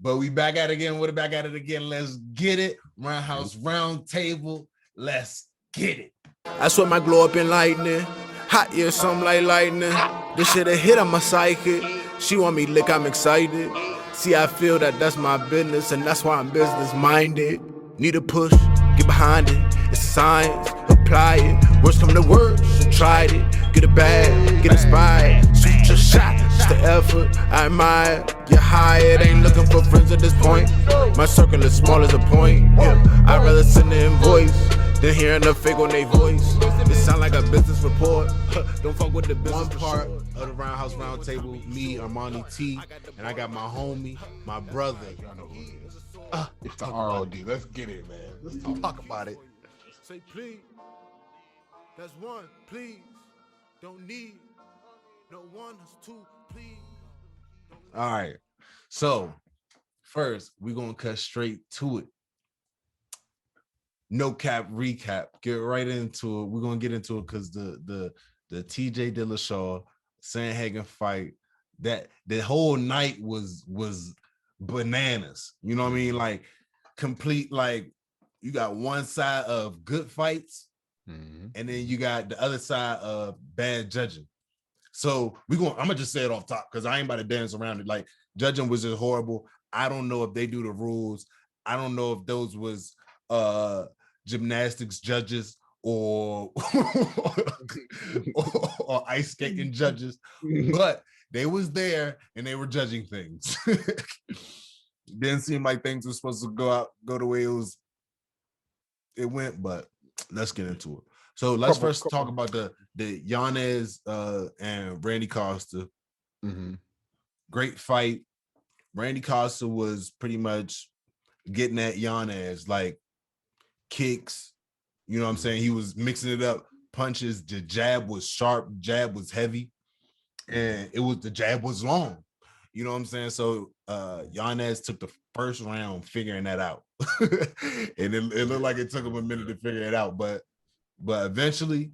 But we back at it again. We're back at it again. Let's get it. RoundHouse RoundTable. Let's get it. I swear my glow up in lightning. Hot year, something like lightning. This shit a hit on my psychic. She want me lick, I'm excited. See, I feel that that's my business, and that's why I'm business minded. Need a push, get behind it. It's science, apply it. Worst come to worst, so tried it. Get it bad, get inspired. Shoot your shot, it's the effort. I admire. You're hired, ain't looking for friends at this point. My circle is small as a point. Yeah, I'd rather send an invoice than hearing the fake on their voice. It sound like a business report. Don't fuck with the business. One part of the RoundHouse RoundTable, me, Armani T, and I got my homie, my brother. It's the ROD. Let's get it, man. Let's talk about it. Say please. That's one, please. Don't need no one, that's two, please. All right. So first, we're gonna cut straight to it. No cap recap. Get right into it. We're gonna get into it because the TJ Dillashaw Sandhagen fight, that the whole night was bananas. You know what I mean? Like complete, like you got one side of good fights, and then you got the other side of bad judging. So I'm gonna just say it off top because I ain't about to dance around it. Like judging was just horrible. I don't know if they do the rules. I don't know if those was gymnastics judges or or ice skating judges, but they was there and they were judging things. Didn't seem like things were supposed to go the way it went, but let's get into it. So let's first talk about the Yanez and Randy Costa. Great fight. Randy Costa was pretty much getting at Yanez, like kicks, you know what I'm saying? He was mixing it up, punches. The jab was sharp, jab was heavy, and the jab was long, you know what I'm saying? So Yanez took the first round figuring that out. And it looked like it took him a minute to figure it out, but eventually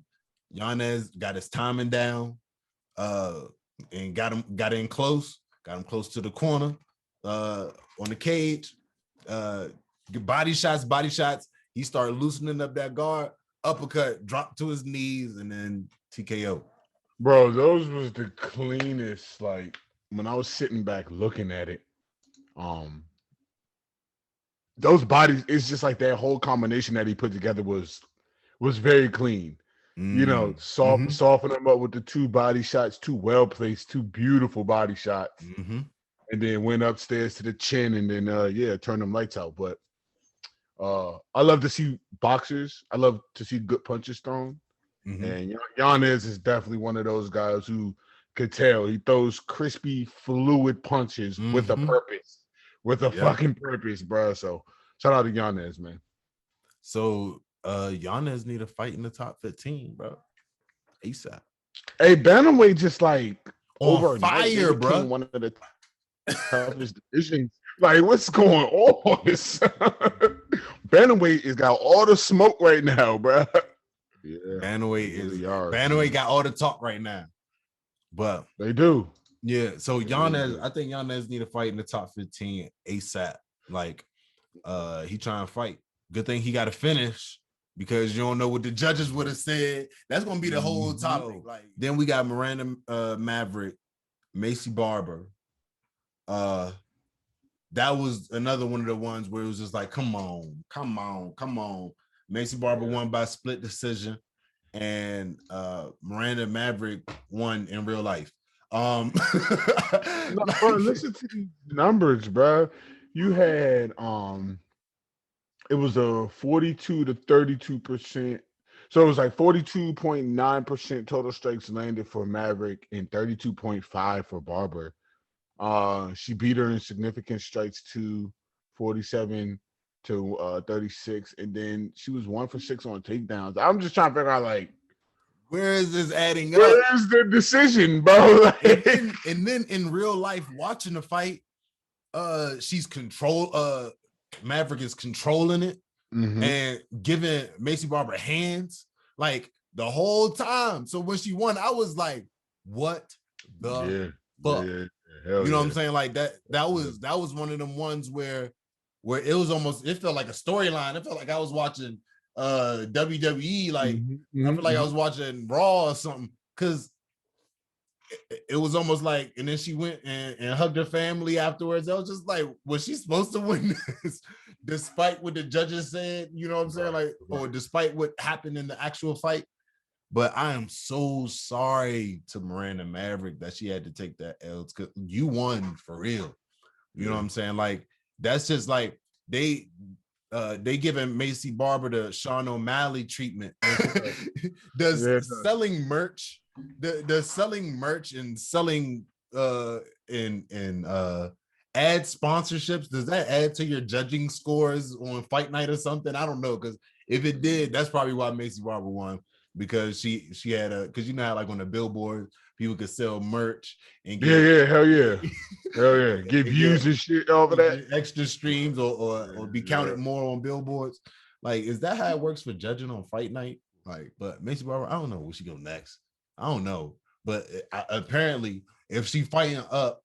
Yanez got his timing down, and got him close to the corner, on the cage, body shots. He started loosening up that guard, uppercut, dropped to his knees, and then TKO. Bro, those was the cleanest. Like when I was sitting back looking at it, those bodies, it's just like that whole combination that he put together was very clean. You know, soften them up with the two body shots, two well-placed, two beautiful body shots. And then went upstairs to the chin and then turn them lights out. But I love to see boxers. I love to see good punches thrown. And Yanez is definitely one of those guys who could tell. He throws crispy, fluid punches with a purpose, with a fucking purpose, bro. So shout out to Yanez, man. So Yanez need a fight in the top 15, bro. ASAP. Hey, bantamweight just like on fire, bro. One of the toughest divisions. Like, what's going on? Bantamweight has got all the smoke right now, bro. Yeah, Bantamweight got all the talk right now. But they do. Yeah, so Yanez, I think Yanez need a fight in the top 15 ASAP. Like, he trying to fight. Good thing he got to finish because you don't know what the judges would have said. That's gonna be the whole topic. Like, then we got Miranda Maverick, Macy Barber. That was another one of the ones where it was just like, come on. Macy Barber won by split decision, and Miranda Maverick won in real life. No, bro, listen to these numbers, bro. You had it was a 42 to 32%. So it was like 42.9% total strikes landed for Maverick and 32.5 for Barber. She beat her in significant strikes to 47 to 36, and then she was 1 for 6 on takedowns. I'm just trying to figure out, like, where is this adding up? Where's the decision, bro? Like, and then in real life, watching the fight, Maverick is controlling it and giving Macy Barber hands like the whole time. So when she won, I was like, what the fuck? Hell You know yeah. what I'm saying? Like that was one of them ones where it was almost, it felt like a storyline. It felt like I was watching WWE, like I feel like I was watching Raw or something, because it was almost like, and then she went and hugged her family afterwards. I was just like, was she supposed to win this despite what the judges said? You know what I'm saying? Like, or despite what happened in the actual fight. But I am so sorry to Miranda Maverick that she had to take that L, because you won for real. You know what I'm saying? Like, that's just like they giving Macy Barber the Sean O'Malley treatment. Selling merch, the selling merch and selling in ad sponsorships, does that add to your judging scores on fight night or something? I don't know, because if it did, that's probably why Macy Barber won, because she had because you know how, like, on the billboard people could sell merch and get hell yeah, get views and shit over that, extra streams or be counted more on billboards. Like, is that how it works for judging on fight night? Like, but Macy Barber, I don't know where she go next. I don't know, but apparently, if she fighting up,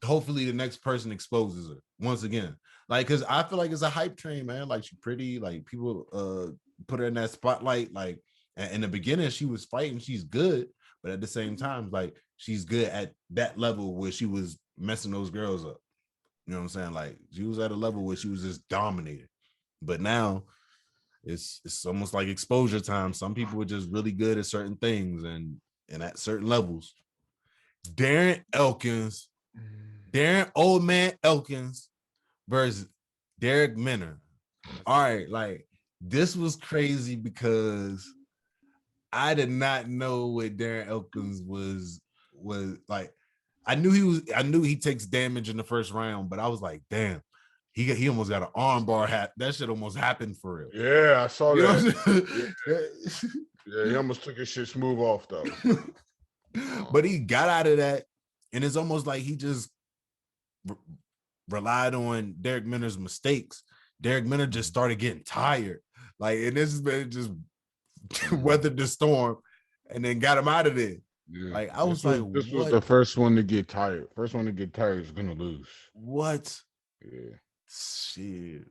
hopefully the next person exposes her once again. Like, because I feel like it's a hype train, man. Like, she's pretty. Like, people put her in that spotlight. Like, in the beginning, she was fighting. She's good. But at the same time, like, she's good at that level where she was messing those girls up. You know what I'm saying? Like, she was at a level where she was just dominating. But now it's almost like exposure time. Some people are just really good at certain things and at certain levels. Darren Old Man Elkins versus Derek Minner. All right, like, this was crazy because I did not know what Darren Elkins was like. I knew he takes damage in the first round, but I was like, damn, he almost got an arm bar hat. That shit almost happened for real. Yeah, I saw that. Yeah, he almost took his shit smooth off though. But he got out of that, and it's almost like he just relied on Derek Minner's mistakes. Derek Minner just started getting tired. Like, and this has been just weathered the storm and then got him out of there. Yeah. Like, I was like, this was the first one to get tired. First one to get tired is gonna lose. What? Yeah. Shit.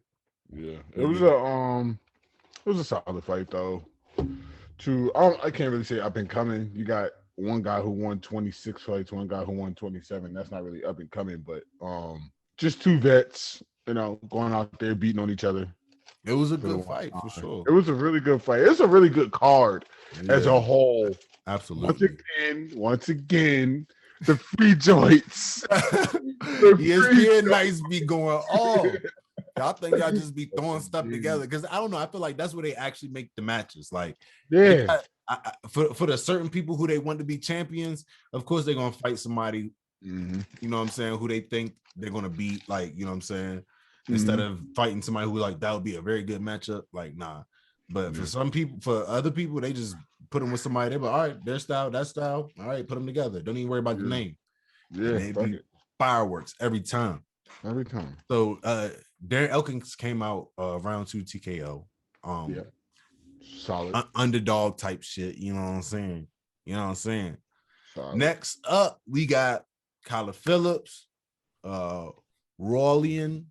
Yeah. It was a solid fight though. I can't really say up and coming. You got one guy who won 26 fights, one guy who won 27. That's not really up and coming, but just two vets, you know, going out there beating on each other. It was a good fight for sure. It was a really good fight. It's a really good card as a whole. Absolutely. Once again, the free joints. ESPN nights be going off. Y'all think y'all just be throwing stuff together? Because I don't know. I feel like that's where they actually make the matches. Like, for the certain people who they want to be champions, of course they're gonna fight somebody. You know what I'm saying? Who they think they're gonna beat. Like, you know what I'm saying? Instead of fighting somebody who, like, that would be a very good matchup. Like, nah. But for some people, for other people, they just put them with somebody. They're like, all right, their style, that style. All right, put them together. Don't even worry about the name. Yeah, they be fireworks every time. Every time. So Darren Elkins came out round 2 TKO. Solid. Underdog type shit. You know what I'm saying? Solid. Next up, we got Kyler Phillips, Rawlian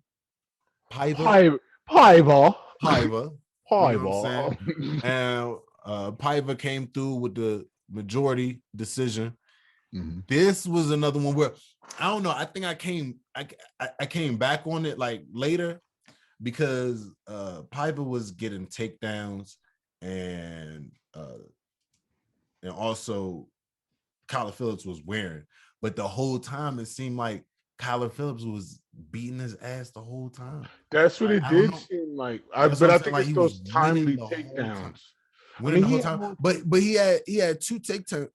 Paiva. And Paiva came through with the majority decision. This was another one where I don't know. I think I came back on it like later because Paiva was getting takedowns and also Kyler Phillips was wearing, but the whole time it seemed like Kyler Phillips was beating his ass the whole time. That's what it did seem like. But I think it's those timely takedowns. Winning the whole time. But he had two takedowns,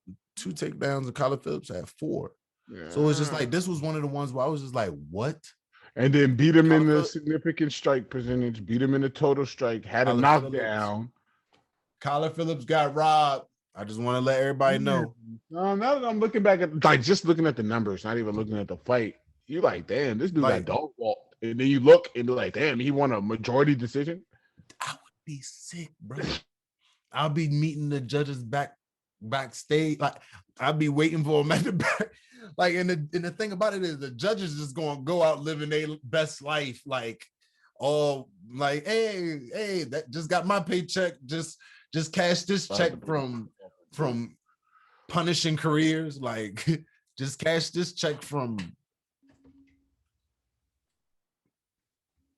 and Kyler Phillips had 4. Yeah. So it's just like, this was one of the ones where I was just like, what? And then beat him in the significant strike percentage, beat him in the total strike, had a knockdown. Kyler Phillips got robbed. I just want to let everybody know. No, now that I'm looking back at, like, just looking at the numbers, not even looking at the fight, you're like, damn, this dude got dog walked. And then you look and be like, damn, he won a majority decision. I would be sick, bro. I'll be meeting the judges back backstage. Like I'd be waiting for him at the back. Like, and the thing about it is the judges just gonna go out living their best life, like all like, hey, that just got my paycheck. Just cash this check from punishing careers. Like, just cash this check from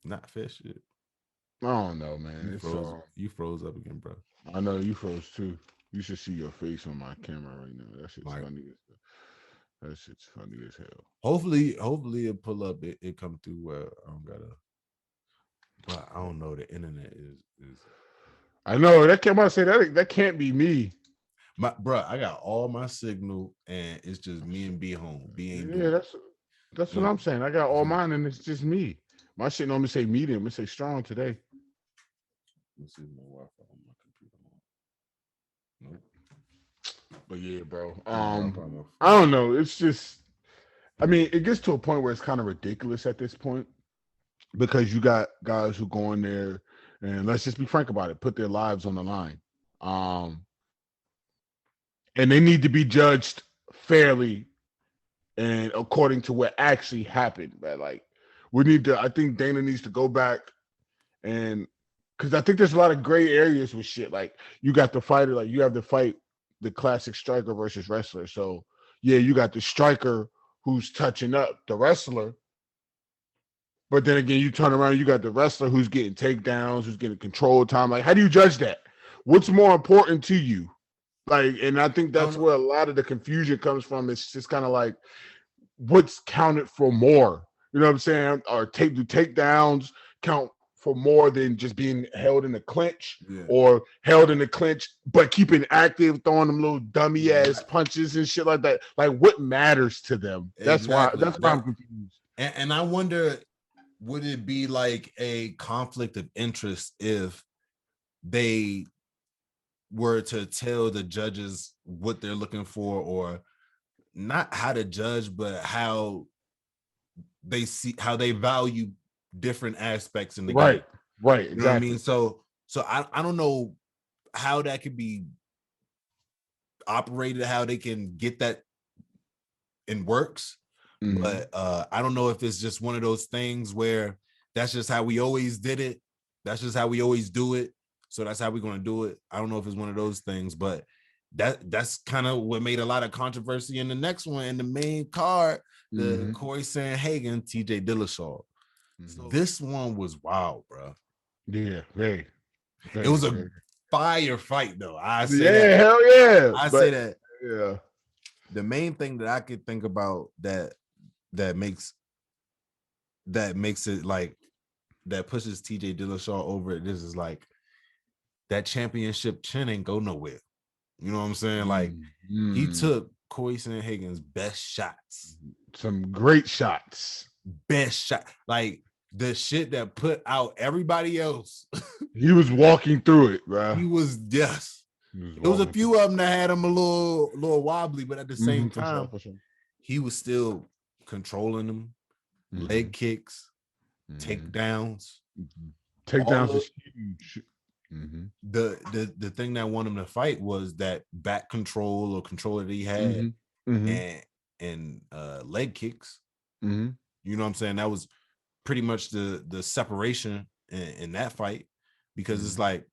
not fish shit. I don't know, man. You froze up again, bro. I know you froze too. You should see your face on my camera right now. That shit's funny. That shit's funny as hell. Hopefully it pull up. It come through where I don't gotta. But I don't know. The internet is. I know that can't. I say that can't be me. Bro, I got all my signal, and it's just me and B home. That's what I'm saying. I got all mine, and it's just me. My shit normally say medium. It say strong today. Let's see my Wi-Fi on my computer. Nope. But yeah, bro. I don't know. It's just, I mean, it gets to a point where it's kind of ridiculous at this point because you got guys who go in there and let's just be frank about it, put their lives on the line. And they need to be judged fairly and according to what actually happened. Right? Like, I think Dana needs to go back and because I think there's a lot of gray areas with shit. Like, you got the fighter, like you have to fight the classic striker versus wrestler. So yeah, you got the striker who's touching up the wrestler. But then again, you turn around, you got the wrestler who's getting takedowns, who's getting control time. Like, how do you judge that? What's more important to you? Like, and I think that's where a lot of the confusion comes from. It's just kind of like, what's counted for more? You know what I'm saying? Or do takedowns count for more than just being held in the clinch or held in the clinch, but keeping active, throwing them little dummy ass punches and shit like that. Like, what matters to them? That's why I'm confused. And I wonder, would it be like a conflict of interest if they were to tell the judges what they're looking for, or not how to judge, but how they value different aspects in the game. Right, exactly. You know what I mean? So I don't know how that could be operated, how they can get that in works. Mm-hmm. But I don't know if it's just one of those things where that's just how we always did it. That's just how we always do it. So that's how we're going to do it. I don't know if it's one of those things, but that's kind of what made a lot of controversy in the next one, in the main card, the Corey Sandhagen, TJ Dillashaw. So this one was wild, bro. Yeah, very. It was a fire fight, though. I say that. Hell yeah. I say that. Yeah. The main thing that I could think about that makes it like that pushes TJ Dillashaw over it. This is like that championship chin ain't go nowhere. You know what I'm saying? Like he took Corey Sandhagen's best shots. Some great shots. Best shot. Like the shit that put out everybody else. He was walking through it, bro. He was, yes. There was a few of them that had him a little wobbly, but at the same time, for sure. He was still controlling them. Leg kicks, takedowns. Takedowns is huge. The thing that won him to fight was that back control or control that he had, and leg kicks. You know what I'm saying? That was pretty much the separation in that fight, because it's like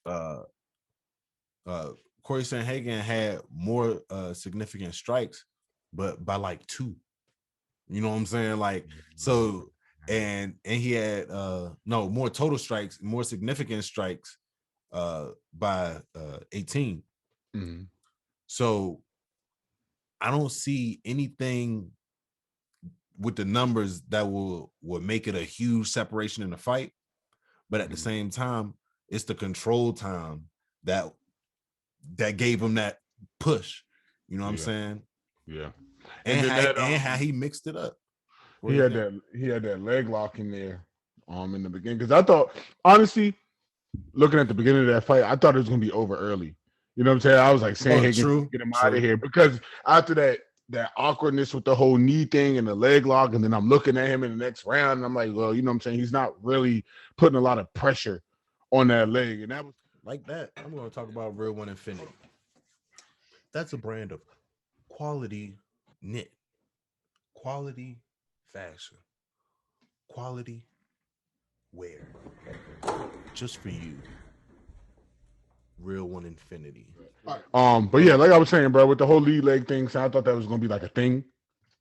Corey Sandhagen had more significant strikes, but by like 2. You know what I'm saying? Like, so and he had more total strikes, more significant strikes by 18. So I don't see anything with the numbers that will make it a huge separation in the fight, but at the same time, it's the control time that gave him that push. You know what I'm saying? Yeah. And how he mixed it up. He had that leg lock in there in the beginning, because I thought, honestly, looking at the beginning of that fight, I thought it was gonna be over early. You know what I'm saying? I was like, Sandhagen, get him out of here, because after that awkwardness with the whole knee thing and the leg lock, and then I'm looking at him in the next round, and I'm like, well, you know what I'm saying? He's not really putting a lot of pressure on that leg, and that was like that. I'm going to talk about real one Infinity. That's a brand of quality knit, quality fashion, quality wear, just for you. Real One Infinity. But yeah, like I was saying, bro, with the whole lead leg thing, so I thought that was gonna be like a thing,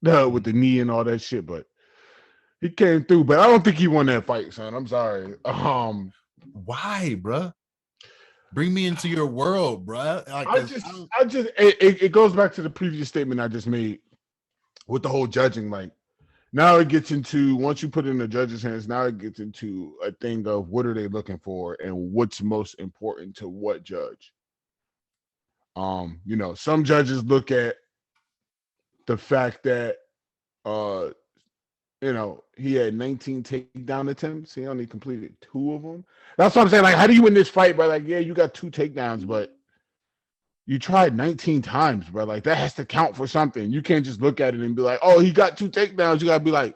with the knee and all that shit. But he came through. But I don't think he won that fight, son. I'm sorry. Why, bruh? Bring me into your world, bruh. Like, it goes back to the previous statement I just made with the whole judging. Like, now it gets into, once you put it in the judge's hands, now it gets into a thing of what are they looking for and what's most important to what judge. Some judges look at the fact that he had 19 takedown attempts. He only completed 2 of them. That's what I'm saying. Like, how do you win this fight, bro? Like, yeah, you got 2 takedowns, but you tried 19 times, bro. Like, that has to count for something. You can't just look at it and be like, oh, he got 2 takedowns. You got to be like,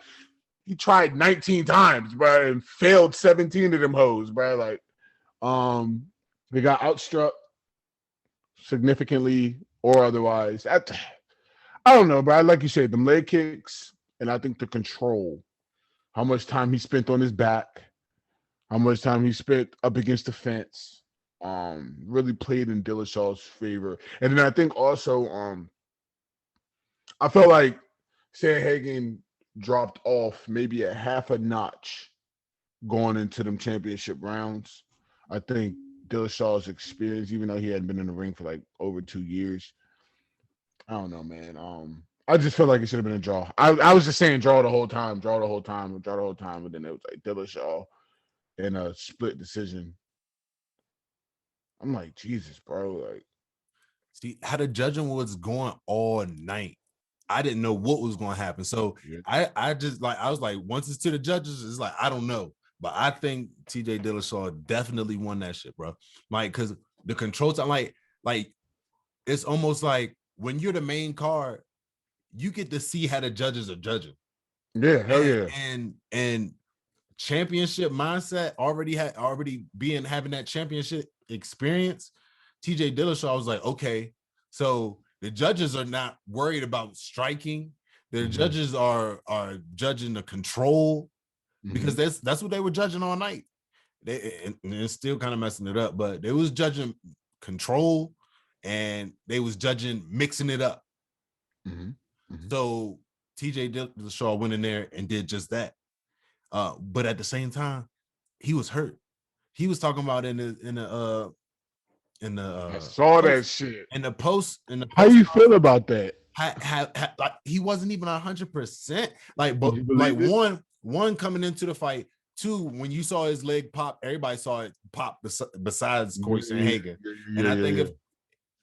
he tried 19 times, bro, and failed 17 of them hoes, bro. Like, they got outstruck significantly or otherwise. I don't know, bro. Like you said, them leg kicks, and I think the control, how much time he spent on his back, how much time he spent up against the fence, really played in Dillashaw's favor. And then I think also, I felt like Sandhagen dropped off maybe a half a notch going into them championship rounds. I think Dillashaw's experience, even though he hadn't been in the ring for like over 2 years, I don't know, man. I just feel like it should have been a draw. I was just saying draw the whole time, and then it was like Dillashaw in a split decision. I'm like, Jesus, bro. Like, see how the judging was going all night. I didn't know what was going to happen. So yeah. I was like, once it's to the judges, it's like, I don't know. But I think TJ Dillashaw definitely won that shit, bro. Like, because the control time, like it's almost like when you're the main card, you get to see how the judges are judging. Yeah, hell yeah. And championship mindset, having that championship experience, TJ Dillashaw was like, okay, so the judges are not worried about striking. The judges are judging the control, because that's what they were judging all night. And it's still kind of messing it up, but they was judging control and they was judging mixing it up. So TJ Dillashaw went in there and did just that. But at the same time, he was hurt. He was talking about in the I saw that shit. In the post, how you feel about that? Like, he wasn't even 100%. Like, but like one coming into the fight, 2, when you saw his leg pop, everybody saw it pop besides Corey Sandhagen. And I think if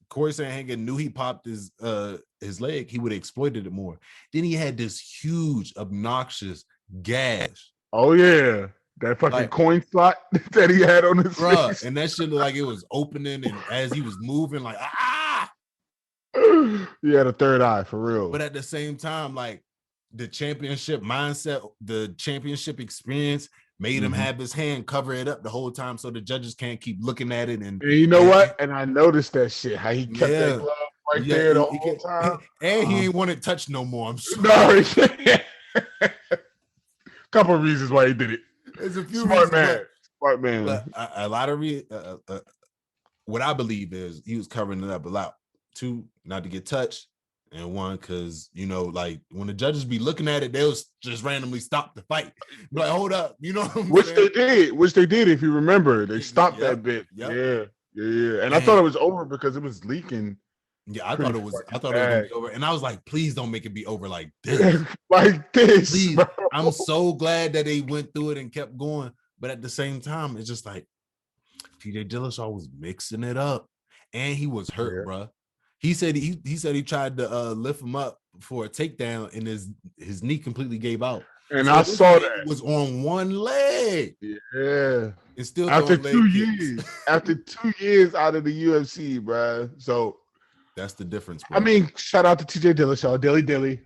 Corey Sandhagen knew he popped his leg, he would have exploited it more. Then he had this huge, obnoxious gash. Oh yeah, that fucking coin slot that he had on his face. And that shit looked like it was opening, and as he was moving, like he had a third eye for real. But at the same time, like, the championship mindset, the championship experience made him have his hand cover it up the whole time, so the judges can't keep looking at it. And you know what? And I noticed that shit, how he kept that glove there the whole time. And he ain't want it touched no more. I'm sure. No, couple of reasons why he did it. There's a few Smart reasons. Man. But a lot of what I believe is he was covering it up a lot. 2, not to get touched, and 1, because like when the judges be looking at it, they'll just randomly stop the fight. Be like, hold up, which they did. If you remember, they stopped that bit. Yeah. And I thought it was over because it was leaking. Yeah, I thought it was gonna be over, and I was like, please don't make it be over like this. Like this. Please. I'm so glad that they went through it and kept going, but at the same time, it's just like TJ Dillashaw was mixing it up, and he was hurt, bro. He said he tried to lift him up for a takedown, and his knee completely gave out. And so I saw that it was on one leg. Yeah, it's still after 2 years. After 2 years out of the UFC, bro. So that's the difference, bro. I mean, shout out to TJ Dillashaw, Dilly.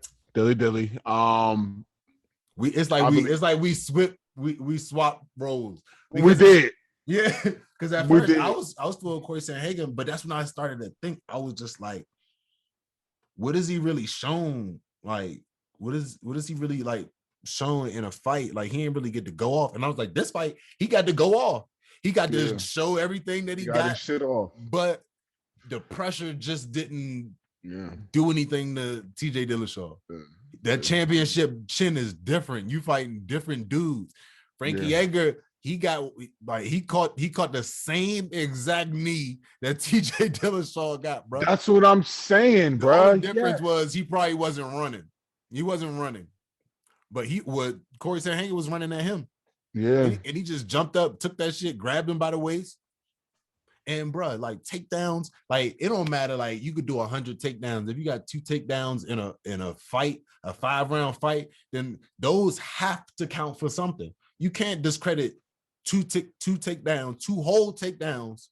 We swapped roles. We did. Yeah, because at first I was throwing Corey Sandhagen, but that's when I started to think. I was just like, what is he really shown? Like, what is he really like shown in a fight? Like, he didn't really get to go off. And I was like, this fight, he got to go off. He got to show everything that he got his shit off. But the pressure just didn't do anything to TJ Dillashaw. That championship chin is different. You fighting different dudes. Frankie Edgar, he caught the same exact knee that TJ Dillashaw got, bro. That's what I'm saying, bro. The difference was he probably wasn't running. He wasn't running. But Corey Sandhagen was running at him. Yeah. And he just jumped up, took that shit, grabbed him by the waist. And bro, like takedowns, like it don't matter. Like you could do 100 takedowns. If you got 2 takedowns in a fight, a 5-round fight, then those have to count for something. You can't discredit 2 takedowns, 2 whole takedowns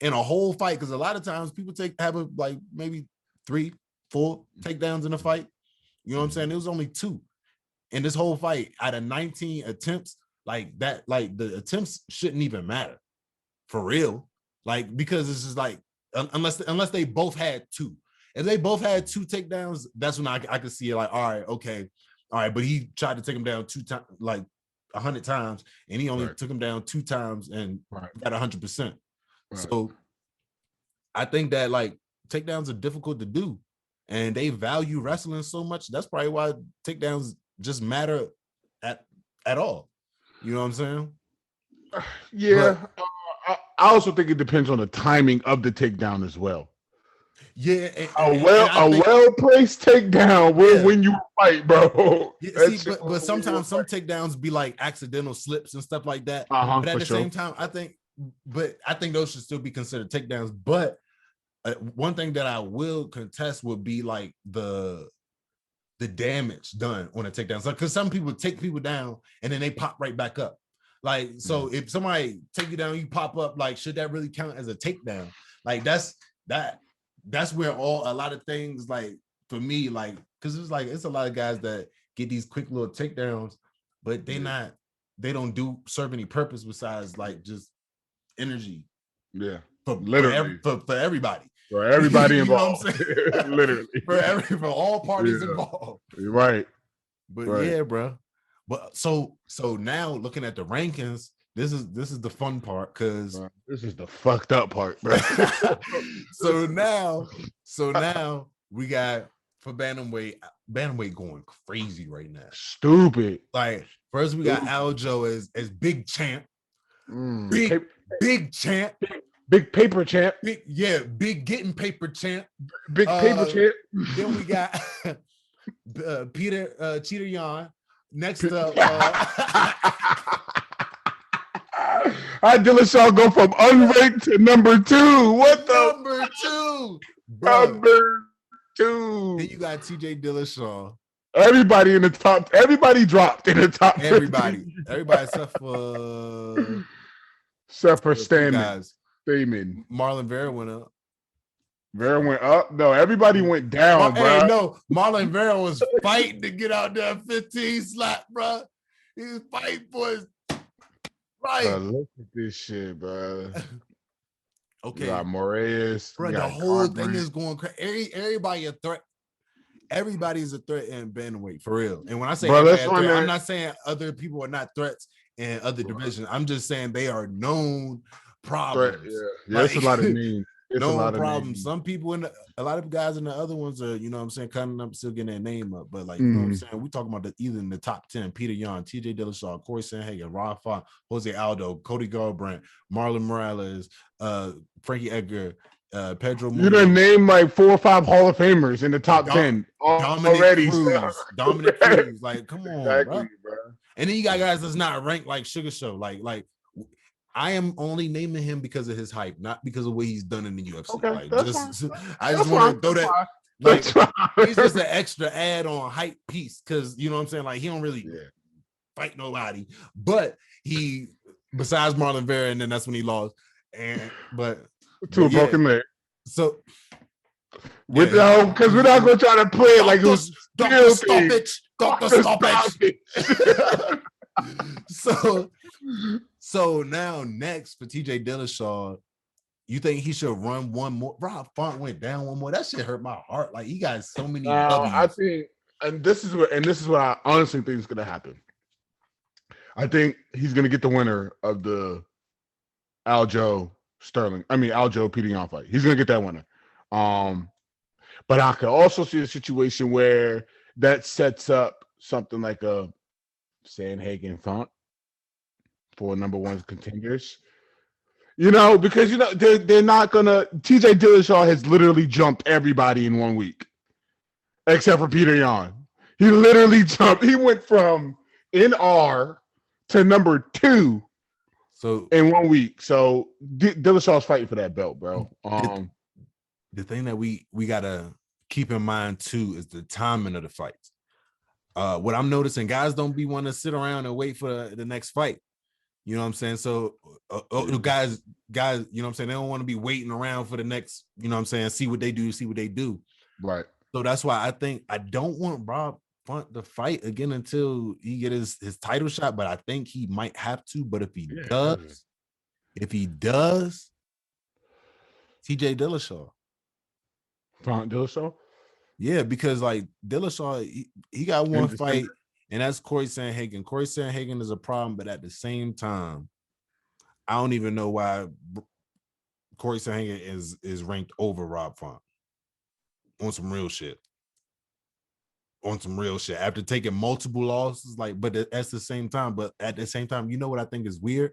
in a whole fight. Because a lot of times people have like maybe 3, 4 takedowns in a fight. You know what I'm saying? It was only 2 in this whole fight out of 19 attempts. Like that, like the attempts shouldn't even matter for real. Like, because it's just like, unless they both had 2. If they both had 2 takedowns, that's when I could see it like, all right, okay. All right, but he tried to take him down 2 times, like 100 times, and he only took him down 2 times and got 100%. So I think that like takedowns are difficult to do, and they value wrestling so much. That's probably why takedowns just matter at all. You know what I'm saying? Yeah. I also think it depends on the timing of the takedown as well. Yeah, a well-placed takedown when you fight, bro. Yeah, see, but sometimes some takedowns be like accidental slips and stuff like that. But at the same time, I think those should still be considered takedowns. But one thing that I will contest would be like the damage done on a takedown. So, because some people take people down and then they pop right back up. Like, so if somebody take you down, you pop up, like, should that really count as a takedown? Like, that's where a lot of things, like, for me, like, because it's a lot of guys that get these quick little takedowns, but they don't serve any purpose besides like just energy. Yeah. For everybody. For everybody you involved. Know what I'm saying? Literally. For all parties involved. You're right. But yeah, bro. But so now looking at the rankings, this is the fun part, because this is the fucked up part, bro. so now we got for bantamweight going crazy right now. Stupid. Like, first we got Aljo as big champ. Big champ. Big paper champ. Big getting paper champ. Big paper champ. Then we got Peter Cheater Yan. Next up, I Dillashaw go from unranked to number 2. What the number 2? Number 2. Then you got TJ Dillashaw. Everybody in the top. Everybody dropped in the top. Everybody except for Stamen. Marlon Vera went up. Vera went up. No, everybody went down, bro. Hey, no, Marlon Vera was fighting to get out there 15 slap, bro. He was fighting for his right. Look at this shit, bro. Okay, you got Moraes, bro. The whole thing is going crazy. Everybody a threat. Everybody's a threat in bantamweight, for real. And when I say threat, I'm not saying other people are not threats in other divisions. I'm just saying they are known problems. That's a lot of names. No problem. Some people a lot of guys in the other ones are, you know what I'm saying, cutting up, still getting their name up. But like, you know what I'm saying? We talking about either in the top 10, Peter Yan, TJ Dillashaw, Corey Sandhagen, Ron Font, Jose Aldo, Cody Garbrandt, Marlon Morales, Frankie Edgar, Pedro Munoz. You done named like 4 or 5 Hall of Famers in the top 10 already. Dominic Cruz. Like, come on, bro. And then you got guys that's not ranked like Sugar Show. Like I am only naming him because of his hype, not because of what he's done in the UFC. Okay, like, I just want to throw that. Like, he's just an extra add-on hype piece, because you know what I'm saying. Like, he don't really fight nobody, but he, besides Marlon Vera, and then that's when he lost. But to a broken leg. So because we're not gonna try to play it like it was Dr. Stoppage. So now next for TJ Dillashaw, You think he should run one more? Rob Font went down one more. That shit hurt my heart. Like he got so many W's. I think, and this is what I honestly think is gonna happen. I think he's gonna get the winner of the Aljo Peter Yan fight. He's gonna get that winner. But I could also see a situation where that sets up something like a Sandhagen Font for number one contenders. Because they're not gonna. TJ Dillashaw has literally jumped everybody in 1 week, except for Peter Yan. He literally jumped. He went from NR to number 2 in 1 week. So Dillashaw's fighting for that belt, bro. The thing that we gotta keep in mind too is the timing of the fights. What I'm noticing, guys don't be want to sit around and wait for the next fight. You know what I'm saying? So guys, you know what I'm saying? They don't want to be waiting around for the next, you know what I'm saying, see what they do. Right. So that's why I don't want Rob Font to fight again until he get his title shot, but I think he might have to. But if he does, TJ Dillashaw. Font Dillashaw? Yeah, because like Dillashaw, he got one fight. And that's Corey Sandhagen. Corey Sandhagen is a problem, but at the same time, I don't even know why Corey Sandhagen is ranked over Rob Font on some real shit. After taking multiple losses, but at the same time, you know what I think is weird?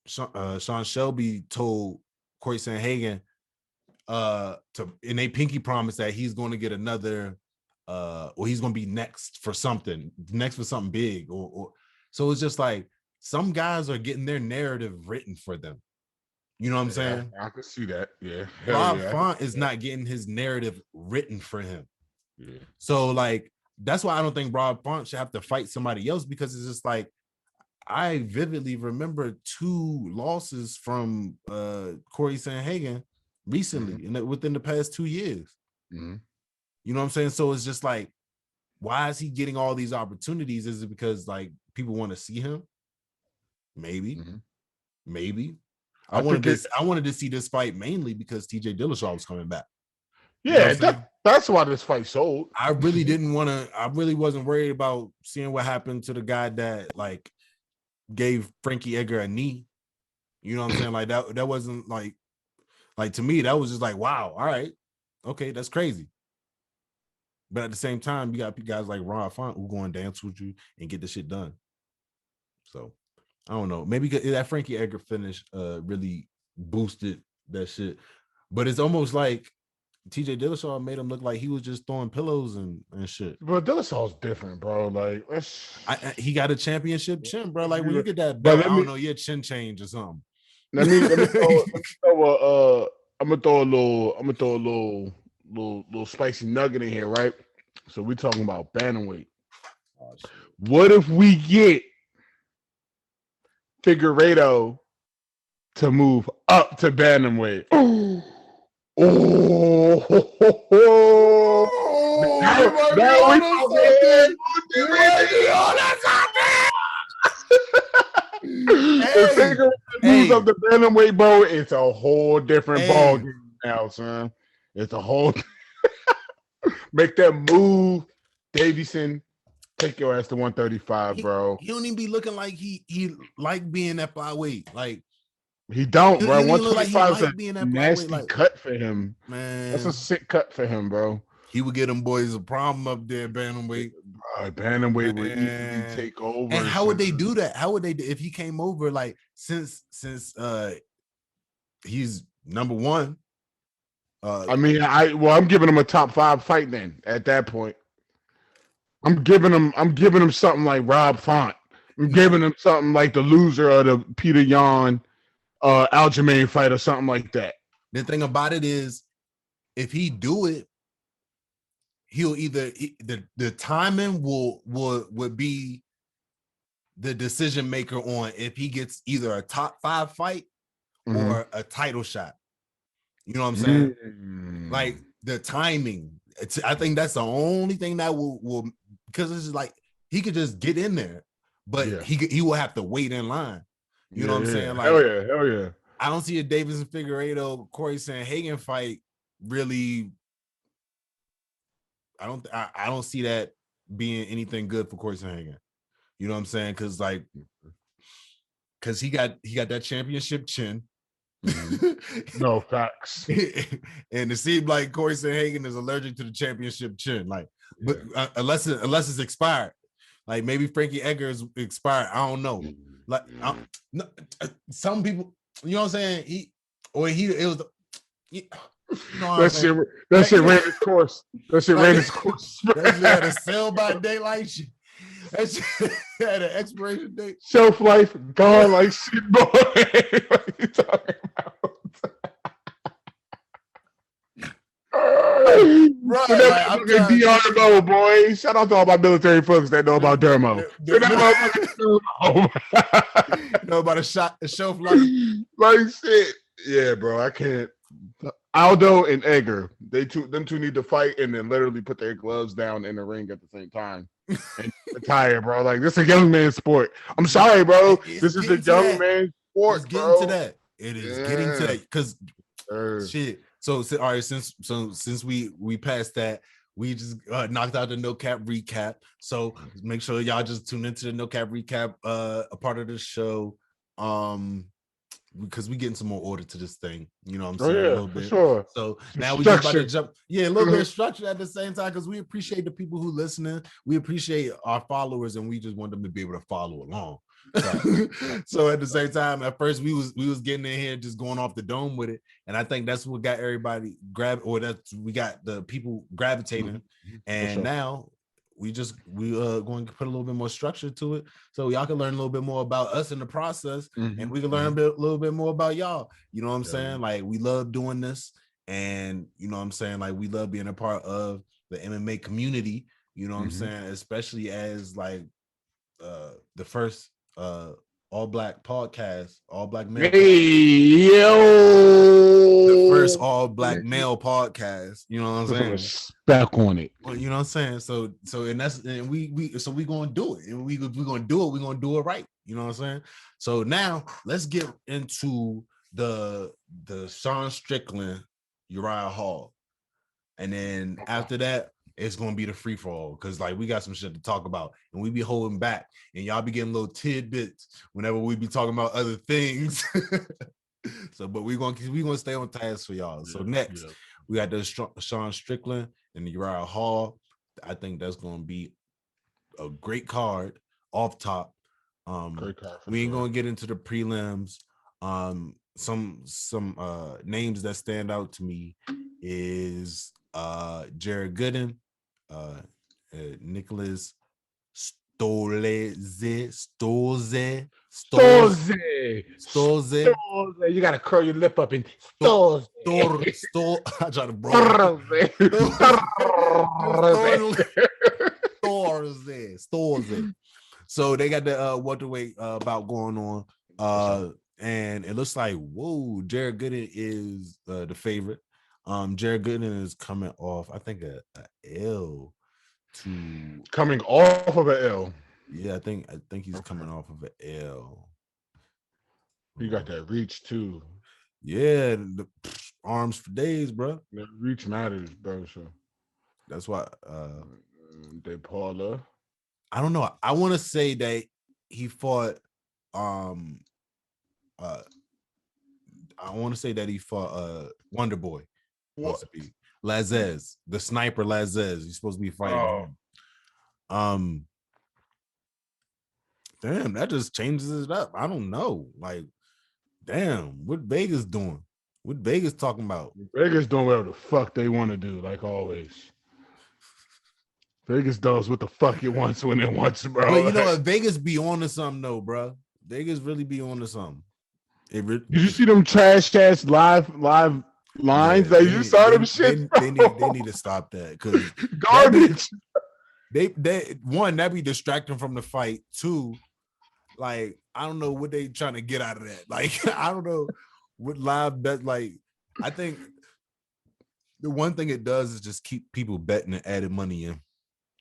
Sean Shelby told Corey Sandhagen and they pinky promised that he's going to get another. Or he's gonna be next for something big, or so it's just like some guys are getting their narrative written for them. You know what I'm saying? I can see that. Yeah, Rob Font is not getting his narrative written for him. Yeah. So like that's why I don't think Rob Font should have to fight somebody else, because it's just like I vividly remember 2 losses from Corey Sandhagen recently, and within the past 2 years. Mm-hmm. You know what I'm saying? So it's just like, why is he getting all these opportunities? Is it because like people want to see him? Maybe. Mm-hmm. Maybe. I wanted to see this fight mainly because TJ Dillashaw was coming back. Yeah, you know that's why this fight sold. I really wasn't worried about seeing what happened to the guy that like gave Frankie Edgar a knee. You know what I'm saying? Like that wasn't like to me, that was just like, wow, all right. Okay, that's crazy. But at the same time, you got guys like Rob Font who go and dance with you and get the shit done. So I don't know. Maybe that Frankie Edgar finish really boosted that shit. But it's almost like TJ Dillashaw made him look like he was just throwing pillows and shit. But Dillashaw's different, bro. Like he got a championship chin, bro. Like when you get that belt, I don't know, your chin change or something. I'm gonna throw a little spicy nugget in here, right? So we're talking about bantamweight. What if we get Figueiredo to move up to bantamweight? If Figueiredo moves up to bantamweight, bro, it's a whole different ball game now, son. It's a whole make that move, Davison. Take your ass to 135, bro. He don't even be looking like he like being at flyweight. Like he don't, bro. 125 like is a nasty cut for him. Man, that's a sick cut for him, bro. He would get them boys a problem up there, bantamweight. Bantamweight would easily take over. And how would they do that? How would they do if he came over? Like since he's number 1. I'm giving him a top 5 fight then. At that point, I'm giving him something like Rob Font. I'm giving him something like the loser of the Peter Yan, Aljamain fight or something like that. The thing about it is, if he do it, he'll either the timing would be the decision maker on if he gets either a top 5 fight or a title shot. You know what I'm saying? Like the timing. I think that's the only thing that will because it's just like he could just get in there, but he will have to wait in line. You know what I'm saying? Like, hell yeah. I don't see a Davis and Figueiredo, Corey Sandhagen fight really. I don't see that being anything good for Corey Sandhagen. You know what I'm saying? Because he got that championship chin. No facts. And it seemed like Corey Sandhagen is allergic to the championship chin. Like, but unless it's expired, like maybe Frankie Edgar is expired. I don't know. Like, some people, you know what I'm saying? It was. That shit ran its course. That shit ran its course. That shit had a sell by daylight shit. That shit had an expiration date. Shelf life gone like shit, boy. What you talking about? Right, like, Dermo, boy. Shout out to all my military folks that know about Dermo. Know about a shelf life. Like shit. Yeah, bro. I can't. Aldo and Edgar, them two need to fight and then literally put their gloves down in the ring at the same time and retire, bro. Like, this is a young man sport. I'm sorry, bro. This is a young man sport. It's getting to that. It is getting to that because shit. So all right, since we passed that, we just knocked out the no cap recap. So make sure y'all just tune into the no cap recap, a part of the show. Because we getting some more order to this thing, you know what I'm saying? A little bit. Sure. So now we just about to jump, a little bit of structure at the same time, because we appreciate the people who listening. We appreciate our followers, and we just want them to be able to follow along. So at the same time, at first we was getting in here just going off the dome with it, and I think that's what got everybody we got the people gravitating, and now we going to put a little bit more structure to it, so y'all can learn a little bit more about us in the process, and we can learn a little bit more about y'all. You know what I'm saying? Like, we love doing this, and you know what I'm saying? Like, we love being a part of the MMA community. You know what I'm saying? Especially as like the first all black podcast, all black male. Hey, the first all black male podcast. You know what I'm saying? Back on it. Well, you know what I'm saying? So we gonna do it, and we're gonna do it right. You know what I'm saying? So now let's get into the Sean Strickland, Uriah Hall, and then after that, it's gonna be the free for all, because like we got some shit to talk about, and we be holding back, and y'all be getting little tidbits whenever we be talking about other things. So, but we gonna stay on task for y'all. So next, we got the Sean Strickland and the Uriah Hall. I think that's gonna be a great card off top. We ain't gonna get into the prelims. Some names that stand out to me is Jared Gooden, Nicholas Stolze. You gotta curl your lip up and Stolze. I try to bro. Stolze. So they got the welterweight bout going on. And it looks like, whoa, Jared Gooden is the favorite. Jared Gooden is coming off, I think, a L to coming off of an L. Yeah, I think he's coming off of an L. You got that reach too. Yeah, the arms for days, bro. The reach matters, bro. So that's why De Paula. I don't know. I want to say that he fought I want to say that he fought Wonder Boy. Supposed to be Lazez, the sniper Lazez. He's supposed to be fighting him. Damn, that just changes it up. I don't know. Like, damn, what Vegas doing? What Vegas talking about? Vegas doing whatever the fuck they want to do, like always. Vegas does what the fuck it wants when it wants, bro. But you know what? Vegas be on to something, though, bro. Vegas really be on to something. Did you see them trash ass live lines? Yeah, you saw them shit. They need to stop that, because garbage. They one, that be distracting from the fight. Two, like, I don't know what they trying to get out of that. Like, I don't know what live bet. Like, I think the one thing it does is just keep people betting and adding money in.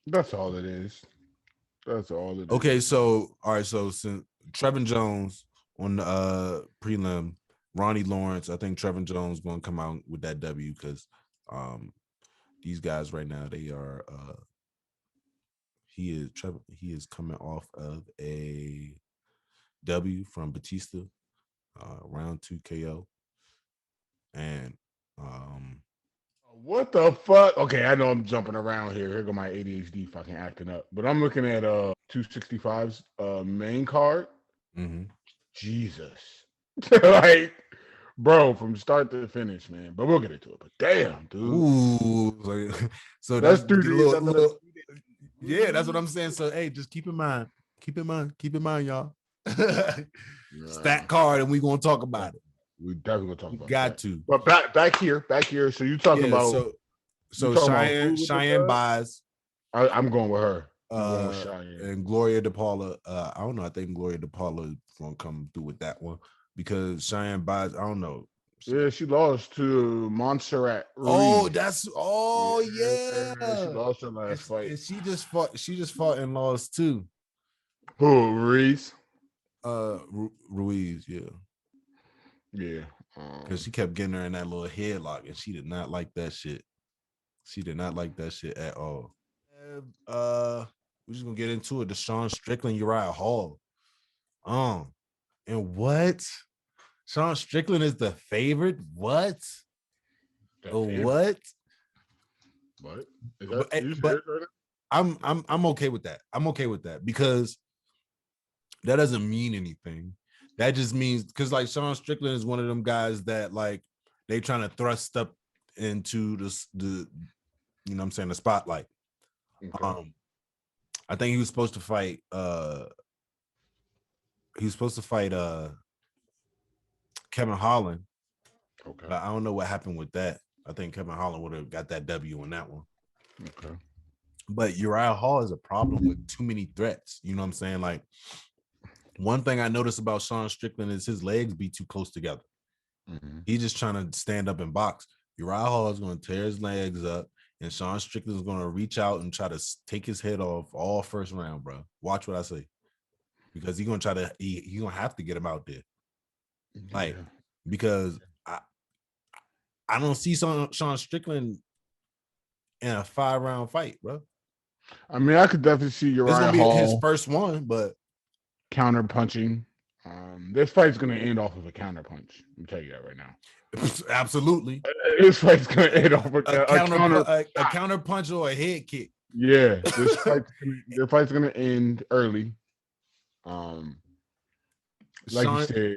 That's all it is. Okay, so all right, so since Trevin Jones on the prelim Ronnie Lawrence. I think Trevor Jones going to come out with that W because these guys right now, they are he is coming off of a W from Batista, round 2 KO. And what the fuck? Okay, I know I'm jumping around here. Here go my ADHD fucking acting up. But I'm looking at 265's main card. mm-hmm. Jesus. Like, bro, from start to finish, man. But we'll get into it. But damn, dude. Ooh, so that's 3 days. Yeah, that's what I'm saying. So hey, just keep in mind, y'all. Stat card, and we're gonna talk about it. We definitely gonna talk about got that. to. But back here. So you talking about Cheyenne buys. I'm going with her. I'm going with Cheyenne. And Gloria DePaula. I don't know. I think Gloria DePaula is gonna come through with that one because Cheyenne buys. I don't know. Yeah, she lost to Montserrat. Oh, yeah. She lost her last fight. And she just fought and lost too. Who, Ruiz? Ruiz, yeah. Yeah. Because she kept getting her in that little headlock, and she did not like that shit. She did not like that shit at all. We're just gonna get into it. Sean Strickland, Uriah Hall. And what? Sean Strickland is the favorite? What? What? What? But I'm okay with that. I'm okay with that because that doesn't mean anything. That just means because like Sean Strickland is one of them guys that like they trying to thrust up into the you know what I'm saying, the spotlight. Okay. I think he was supposed to fight Kevin Holland. Okay. But I don't know what happened with that. I think Kevin Holland would have got that W on that one. Okay. But Uriah Hall is a problem with too many threats. You know what I'm saying? Like, one thing I noticed about Sean Strickland is his legs be too close together. Mm-hmm. He's just trying to stand up and box. Uriah Hall is going to tear his legs up, and Sean Strickland is going to reach out and try to take his head off all first round, bro. Watch what I say. Because he's going to try to, he's going to have to get him out there. Like, because I don't see Sean Strickland in a 5-round fight, bro. I mean, I could definitely see Uriah Hall. It's going to be his first one, but counter punching. This fight's going to end off of a counter punch. Let me tell you that right now. Absolutely. This fight's going to end off with a counter punch or a head kick. Yeah, this fight's going to end early. Like you said,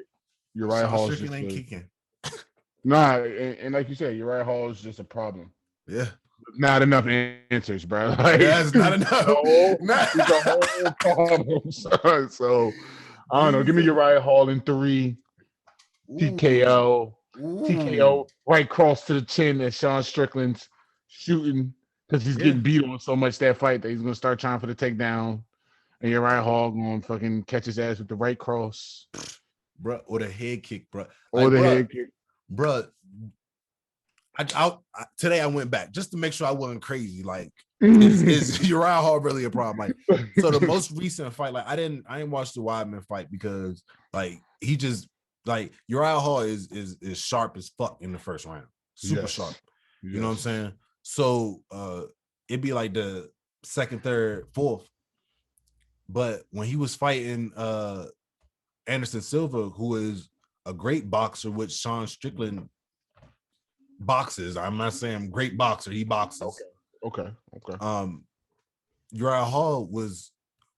Uriah Hall is just kicking. Nah, and like you said, Uriah Hall is just a problem. Yeah. Not enough answers, bro. Like, that's not enough. It's a whole problem, son. So I don't know. Give me Uriah Hall in 3. TKO. TKO right cross to the chin that Sean Strickland's shooting because he's getting beat on so much that fight that he's gonna start trying for the takedown. And Uriah Hall gonna fucking catch his ass with the right cross. Bro, or the head kick, bro. Or the head kick. Bro. Today I went back just to make sure I wasn't crazy. Like, is Uriah Hall really a problem? Like, so the most recent fight, like I didn't watch the Weidman fight because like he just like Uriah Hall is sharp as fuck in the first round, super sharp. You know what I'm saying? So it'd be like the second, third, fourth. But when he was fighting Anderson Silva, who is a great boxer, which Sean Strickland boxes. I'm not saying great boxer. He boxes. Okay. Uriah Hall was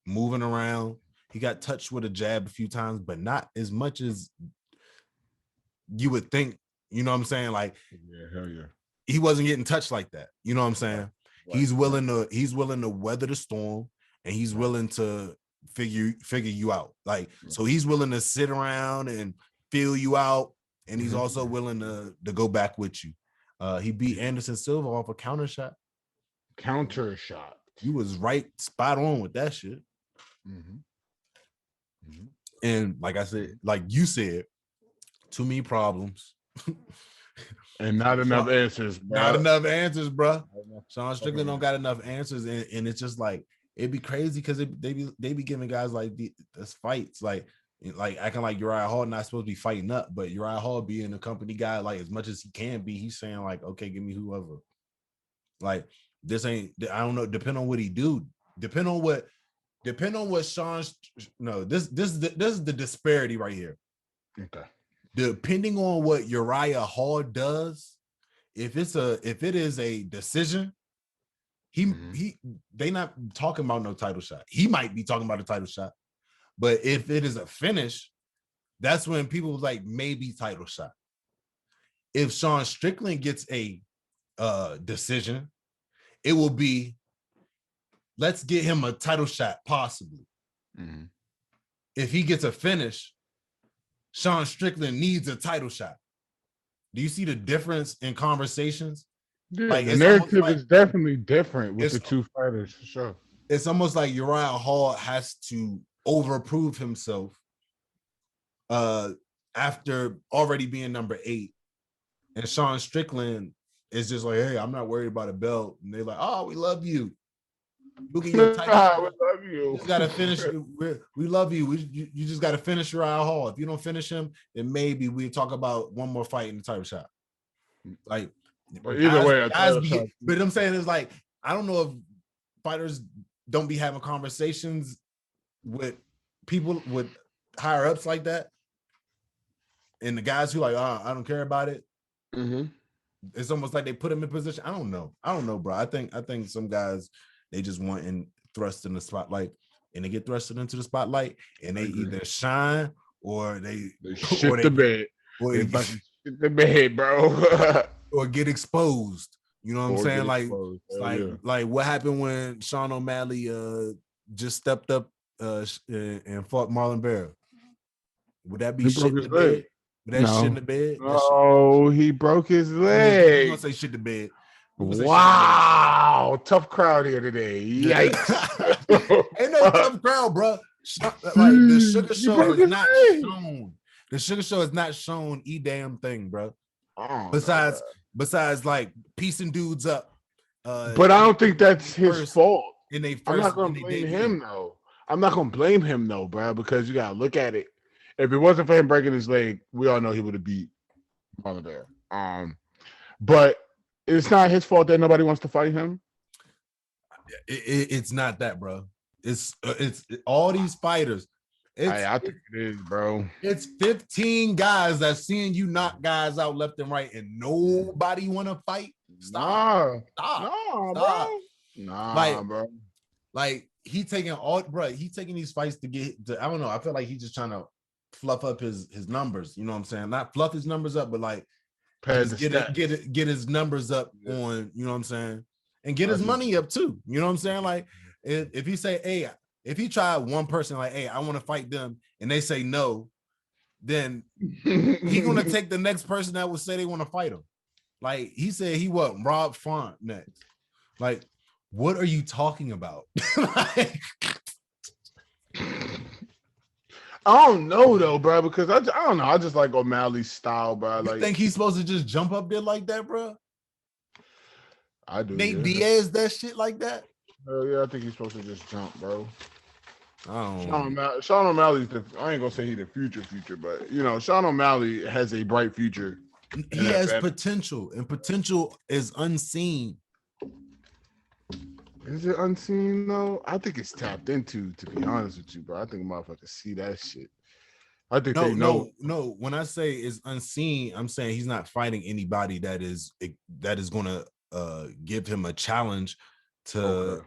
moving around. He got touched with a jab a few times, but not as much as you would think. You know what I'm saying? Like, hell yeah. He wasn't getting touched like that. You know what I'm saying? Right. He's willing to weather the storm, and he's willing to figure you out. Like, so he's willing to sit around and feel you out. And he's also willing to go back with you. He beat Anderson Silva off a counter shot. He was right spot on with that shit. And like I said, like you said, too many problems. And not enough answers, bro. Not enough answers, bro. Sean Strickland don't got enough answers. And it's just like, it'd be crazy because they be giving guys like these fights. Like like acting like Uriah Hall not supposed to be fighting up, but Uriah Hall being a company guy, like as much as he can be, he's saying like, okay, give me whoever. Like this ain't, I don't know, depend on what he do, depend on what Sean's, no, this is the disparity right here. Okay. Depending on what Uriah Hall does, if it is a decision, they not talking about no title shot. He might be talking about a title shot, but if it is a finish, that's when people like maybe title shot. If Sean Strickland gets a decision, it will be, let's get him a title shot possibly. If he gets a finish, Sean Strickland needs a title shot. Do you see the difference in conversations? Yeah, like the narrative is definitely different with the two fighters, for sure. It's almost like Uriah Hall has to overprove himself after already being number 8. And Sean Strickland is just like, hey, I'm not worried about a belt. And they're like, oh, we love you. Look at your title. We love you. You just gotta finish. We love you. You just gotta finish Uriah Hall. If you don't finish him, then maybe we talk about one more fight in the title shot. Like, but either way, but I'm saying is like, I don't know if fighters don't be having conversations with people with higher ups like that, and the guys who like, I don't care about it. It's almost like they put him in position. I don't know, bro. I think some guys, they just want thrust in the spotlight, and they get thrusted into the spotlight, and they either shine or they shit the bed, or they fucking shit the bed, bro, or get exposed. You know what I'm saying? Like what happened when Sean O'Malley just stepped up and fought Marlon Vera? Would that be shit in the bed? Would that shit in the bed? Oh, he broke his leg. I'm gonna say shit in the bed. Wow, tough crowd here today. Yikes! Ain't no tough crowd, bro. Like the Sugar Show is not shown. The Sugar Show is not shown damn thing, bro. Besides like piecing dudes up. But I don't think that's his fault. I'm not gonna blame him though. I'm not gonna blame him though, bro, because you gotta look at it. If it wasn't for him breaking his leg, we all know he would have beat Marlon Vera. But it's not his fault that nobody wants to fight him. It's not that, bro. It's all these fighters. I think it is, bro. It's 15 guys that's seeing you knock guys out left and right, and nobody want to fight. Stop. Bro. Nah, bro. Like he taking these fights to get. I don't know. I feel like he's just trying to fluff up his numbers. You know what I'm saying? Not fluff his numbers up, but like get his numbers up on. You know what I'm saying? And get his money up too. You know what I'm saying? Like if he say, hey. If he tried one person like, hey, I want to fight them, and they say no, then he's gonna take the next person that would say they want to fight him. Like he said, he what Rob Font next. Like, what are you talking about? Like, I don't know though, bro, because I don't know. I just like O'Malley's style, bro. Like, you think he's supposed to just jump up there like that, bro? I do. Nate Diaz, that shit like that. Hell yeah, I think he's supposed to just jump, bro. Sean O'Malley's I ain't gonna say he's the future, but you know, Sean O'Malley has a bright future. He has potential, and potential is unseen. Is it unseen though? I think it's tapped into, to be honest with you, bro. I think motherfuckers see that shit. I think they know. No. When I say it's unseen, I'm saying he's not fighting anybody that is gonna give him a challenge to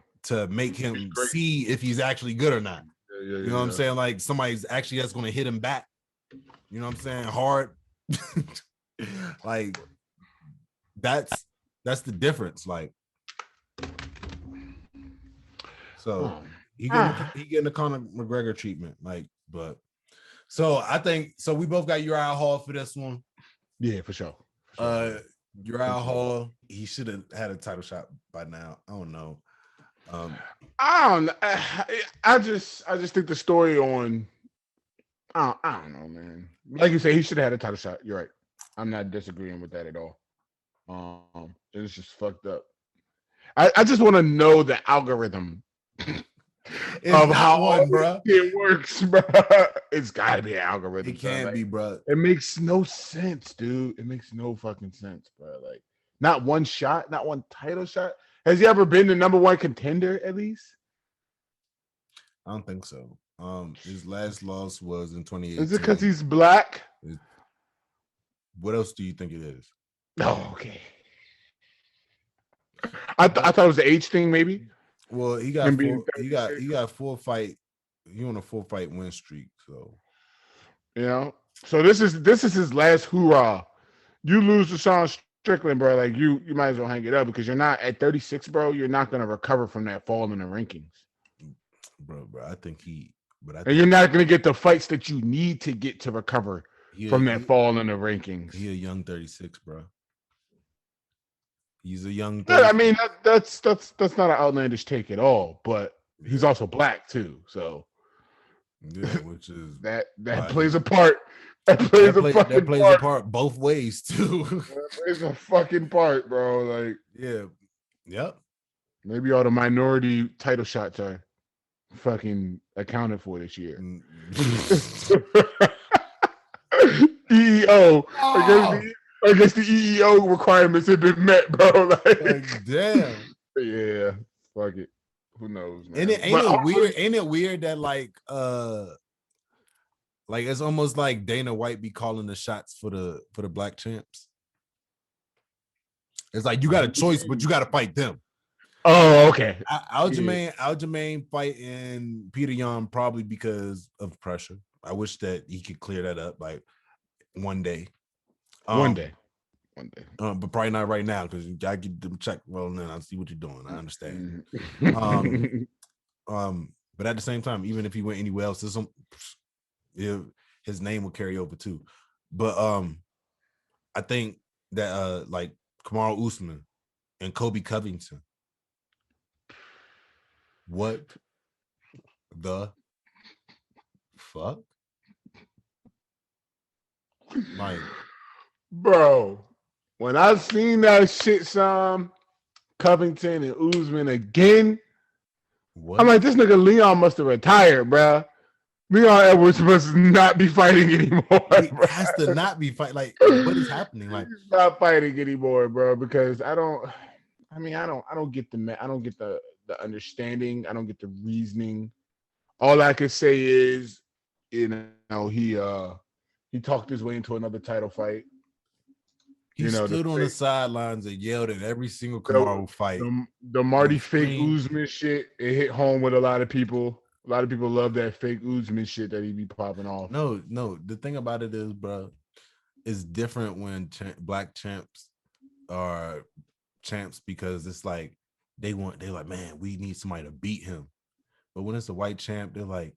make him see if he's actually good or not. You know what I'm saying? Like somebody's actually that's going to hit him back. You know what I'm saying? Hard. Like that's the difference. Like, so he getting the Conor McGregor treatment. Like, but so I think so. We both got Uriah Hall for this one. Yeah, for sure. Uriah Hall, he should have had a title shot by now. I don't know. I don't know. I just think the story on I don't know, man. Like you say, he should have had a title shot. You're right. I'm not disagreeing with that at all. It's just fucked up. I just want to know the algorithm It's of not how one, bro. it works, bro. It's gotta be an algorithm. It can't like, be, bro. It makes no sense, dude. It makes no fucking sense, bro. Like, not one shot, not one title shot. Has he ever been the number one contender at least? I don't think so. His last loss was in 2018. Is it because he's black? What else do you think it is? Oh, okay. I thought it was the age thing, maybe. Well, he got four. He got 4 fight. He on a 4-fight win streak. So, So this is his last hoorah. You lose to Sean Strickland, bro. Like you might as well hang it up because you're not at 36, bro. You're not gonna recover from that fall in the rankings, bro. I think and you're not gonna get the fights that you need to get to recover from that fall in the rankings. He a young 36, bro. He's a young. Yeah, I mean that's not an outlandish take at all, but he's also black too, so yeah, which is that plays a part. That plays a part both ways too. That plays a fucking part, bro. Like, yeah, yep. Maybe all the minority title shots are fucking accounted for this year. EEO. I guess the EEO requirements have been met, bro. Like, damn. Yeah. Fuck it. Who knows, man? Ain't it weird that like it's almost like Dana White be calling the shots for the black champs. It's like you got a choice, but you got to fight them. Oh, okay. Aljamain fighting Peter Yan probably because of pressure. I wish that he could clear that up like one day. One day. But probably not right now because you gotta get them checked. Well, then I see what you're doing. I understand. But at the same time, even if he went anywhere else, his name will carry over too. But I think that like Kamaru Usman and Kobe Covington. What the fuck? Like, bro, when I seen that shit, Covington and Usman again, what? I'm like, this nigga Leon must have retired, bro. Leon Edwards must not be fighting anymore. He has to not be fighting. Like, what is happening? Like, he's not fighting anymore, bro. Because I don't get the understanding. I don't get the reasoning. All I can say is, he talked his way into another title fight. He stood on the sidelines and yelled at every single Kamaru fight. The Marty fake Usman shit, it hit home with a lot of people. A lot of people love that fake Usman shit that he be popping off. No. The thing about it is, bro, it's different when black champs are champs because it's like they're like, man, we need somebody to beat him. But when it's a white champ, they're like,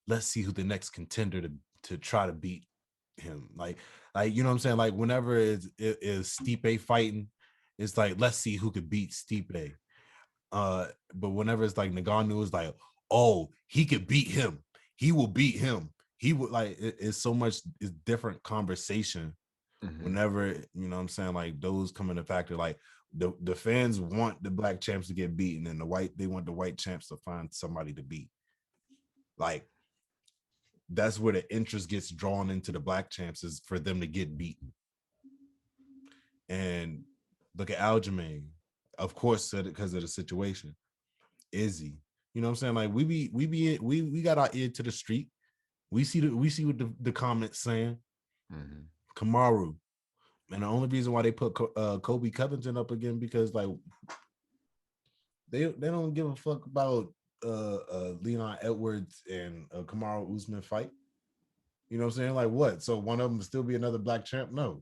let's see who the next contender to try to beat him. Like you know what I'm saying? Like whenever it is Stipe fighting, it's like, let's see who could beat Stipe. But whenever it's like Ngannou, is like, oh, he could beat him. He will beat him. He would like it's so much. It's different conversation. Mm-hmm. Whenever you know what I'm saying, like those come into factor. Like the fans want the black champs to get beaten, and they want the white champs to find somebody to beat. Like that's where the interest gets drawn into the black champs is for them to get beaten. And look at Aljamain, of course, because of the situation. Izzy, you know what I'm saying? Like we got our ear to the street. We see what the comments saying. Mm-hmm. Kamaru, and the only reason why they put Kobe Covington up again because like they don't give a fuck about Leon Edwards and Kamaru Usman fight. You know what I'm saying? Like what? So one of them will still be another black champ? No.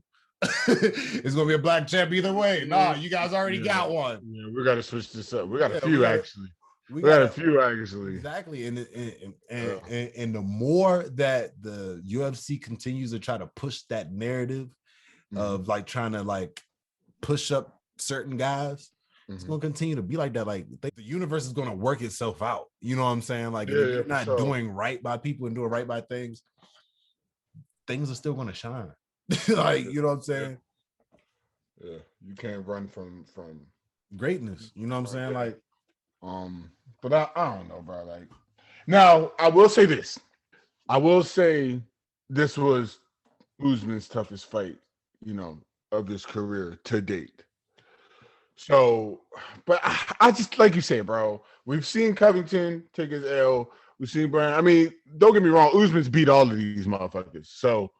It's gonna be a black champ either way. Nah, you guys already got one. Yeah, we gotta switch this up. We got a few actually. We got a few actually. Exactly. And the more that the UFC continues to try to push that narrative of like trying to like push up certain guys, it's gonna continue to be like that. Like the universe is gonna work itself out. You know what I'm saying? Like if you're not doing right by people and doing right by things are still gonna shine. Like you know what I'm saying? Yeah, you can't run from greatness. You know what I'm saying? Like But I don't know, bro. Like, now I will say this. I will say this was Usman's toughest fight, of his career to date. So, but I just like you say, bro. We've seen Covington take his L. We've seen Brian. I mean, don't get me wrong. Usman's beat all of these motherfuckers. So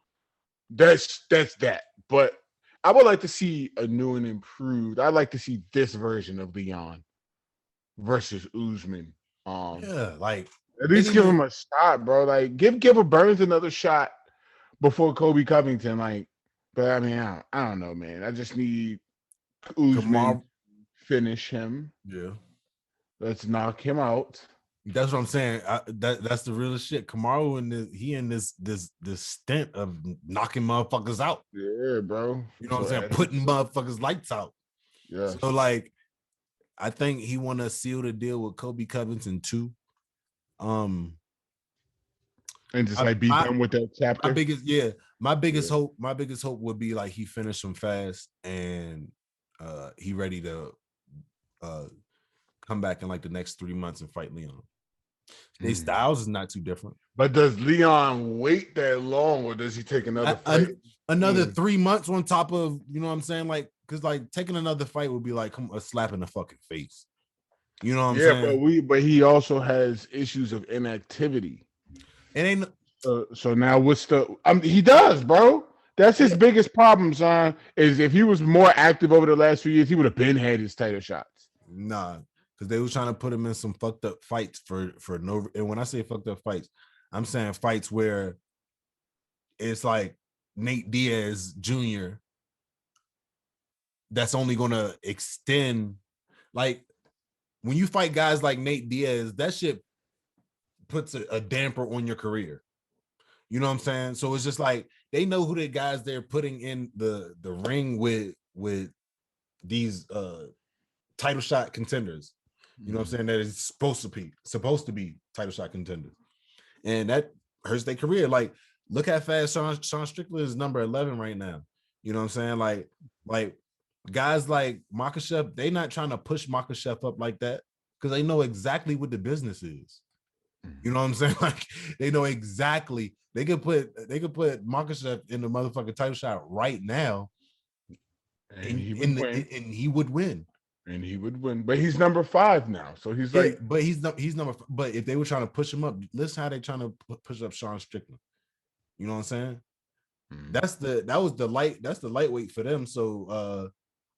that's that. But I would like to see a new and improved. I'd like to see this version of Leon versus Usman. Yeah, like at least give him a shot, bro. Like give a Burns another shot before Kobe Covington. Like, but I mean, I don't know, man. I just need Usman finish him. Yeah, let's knock him out. That's what I'm saying. That's the real shit. Kamaru in this stint of knocking motherfuckers out. Yeah, bro. You know what I'm saying? Putting motherfuckers lights out. Yeah. So like, I think he want to seal the deal with Kobe Covington too. And just like be done with that chapter. My biggest hope would be like he finished him fast and he ready to come back in like the next 3 months and fight Leon. Their styles is not too different. But does Leon wait that long, or does he take another fight? Another 3 months on top of, you know what I'm saying? Like, because like taking another fight would be like a slap in the fucking face. You know what I'm saying? Yeah, but he also has issues of inactivity. It ain't so now what's he does, bro. That's his biggest problem, son. Is if he was more active over the last few years, he would have been had his title shots. Nah, because they was trying to put him in some fucked up fights for no. And when I say fucked up fights, I'm saying fights where it's like Nate Diaz Jr. that's only gonna extend. Like when you fight guys like Nate Diaz, that shit puts a damper on your career. You know what I'm saying? So it's just like they know who the guys they're putting in the ring with these title shot contenders. You know what I'm saying? That is supposed to be title shot contenders. And that hurts their career. Like, look how fast Sean Strickland is number 11 right now. You know what I'm saying? Like guys like Makhachev, they not trying to push Makhachev up like that because they know exactly what the business is. You know what I'm saying? Like they know exactly they could put Makhachev in the motherfucking title shot right now, and he would win. And he would win, but he's number 5 now, so he's he's number. But if they were trying to push him up, listen how they trying to push up Sean Strickland. You know what I'm saying? That's the lightweight for them. So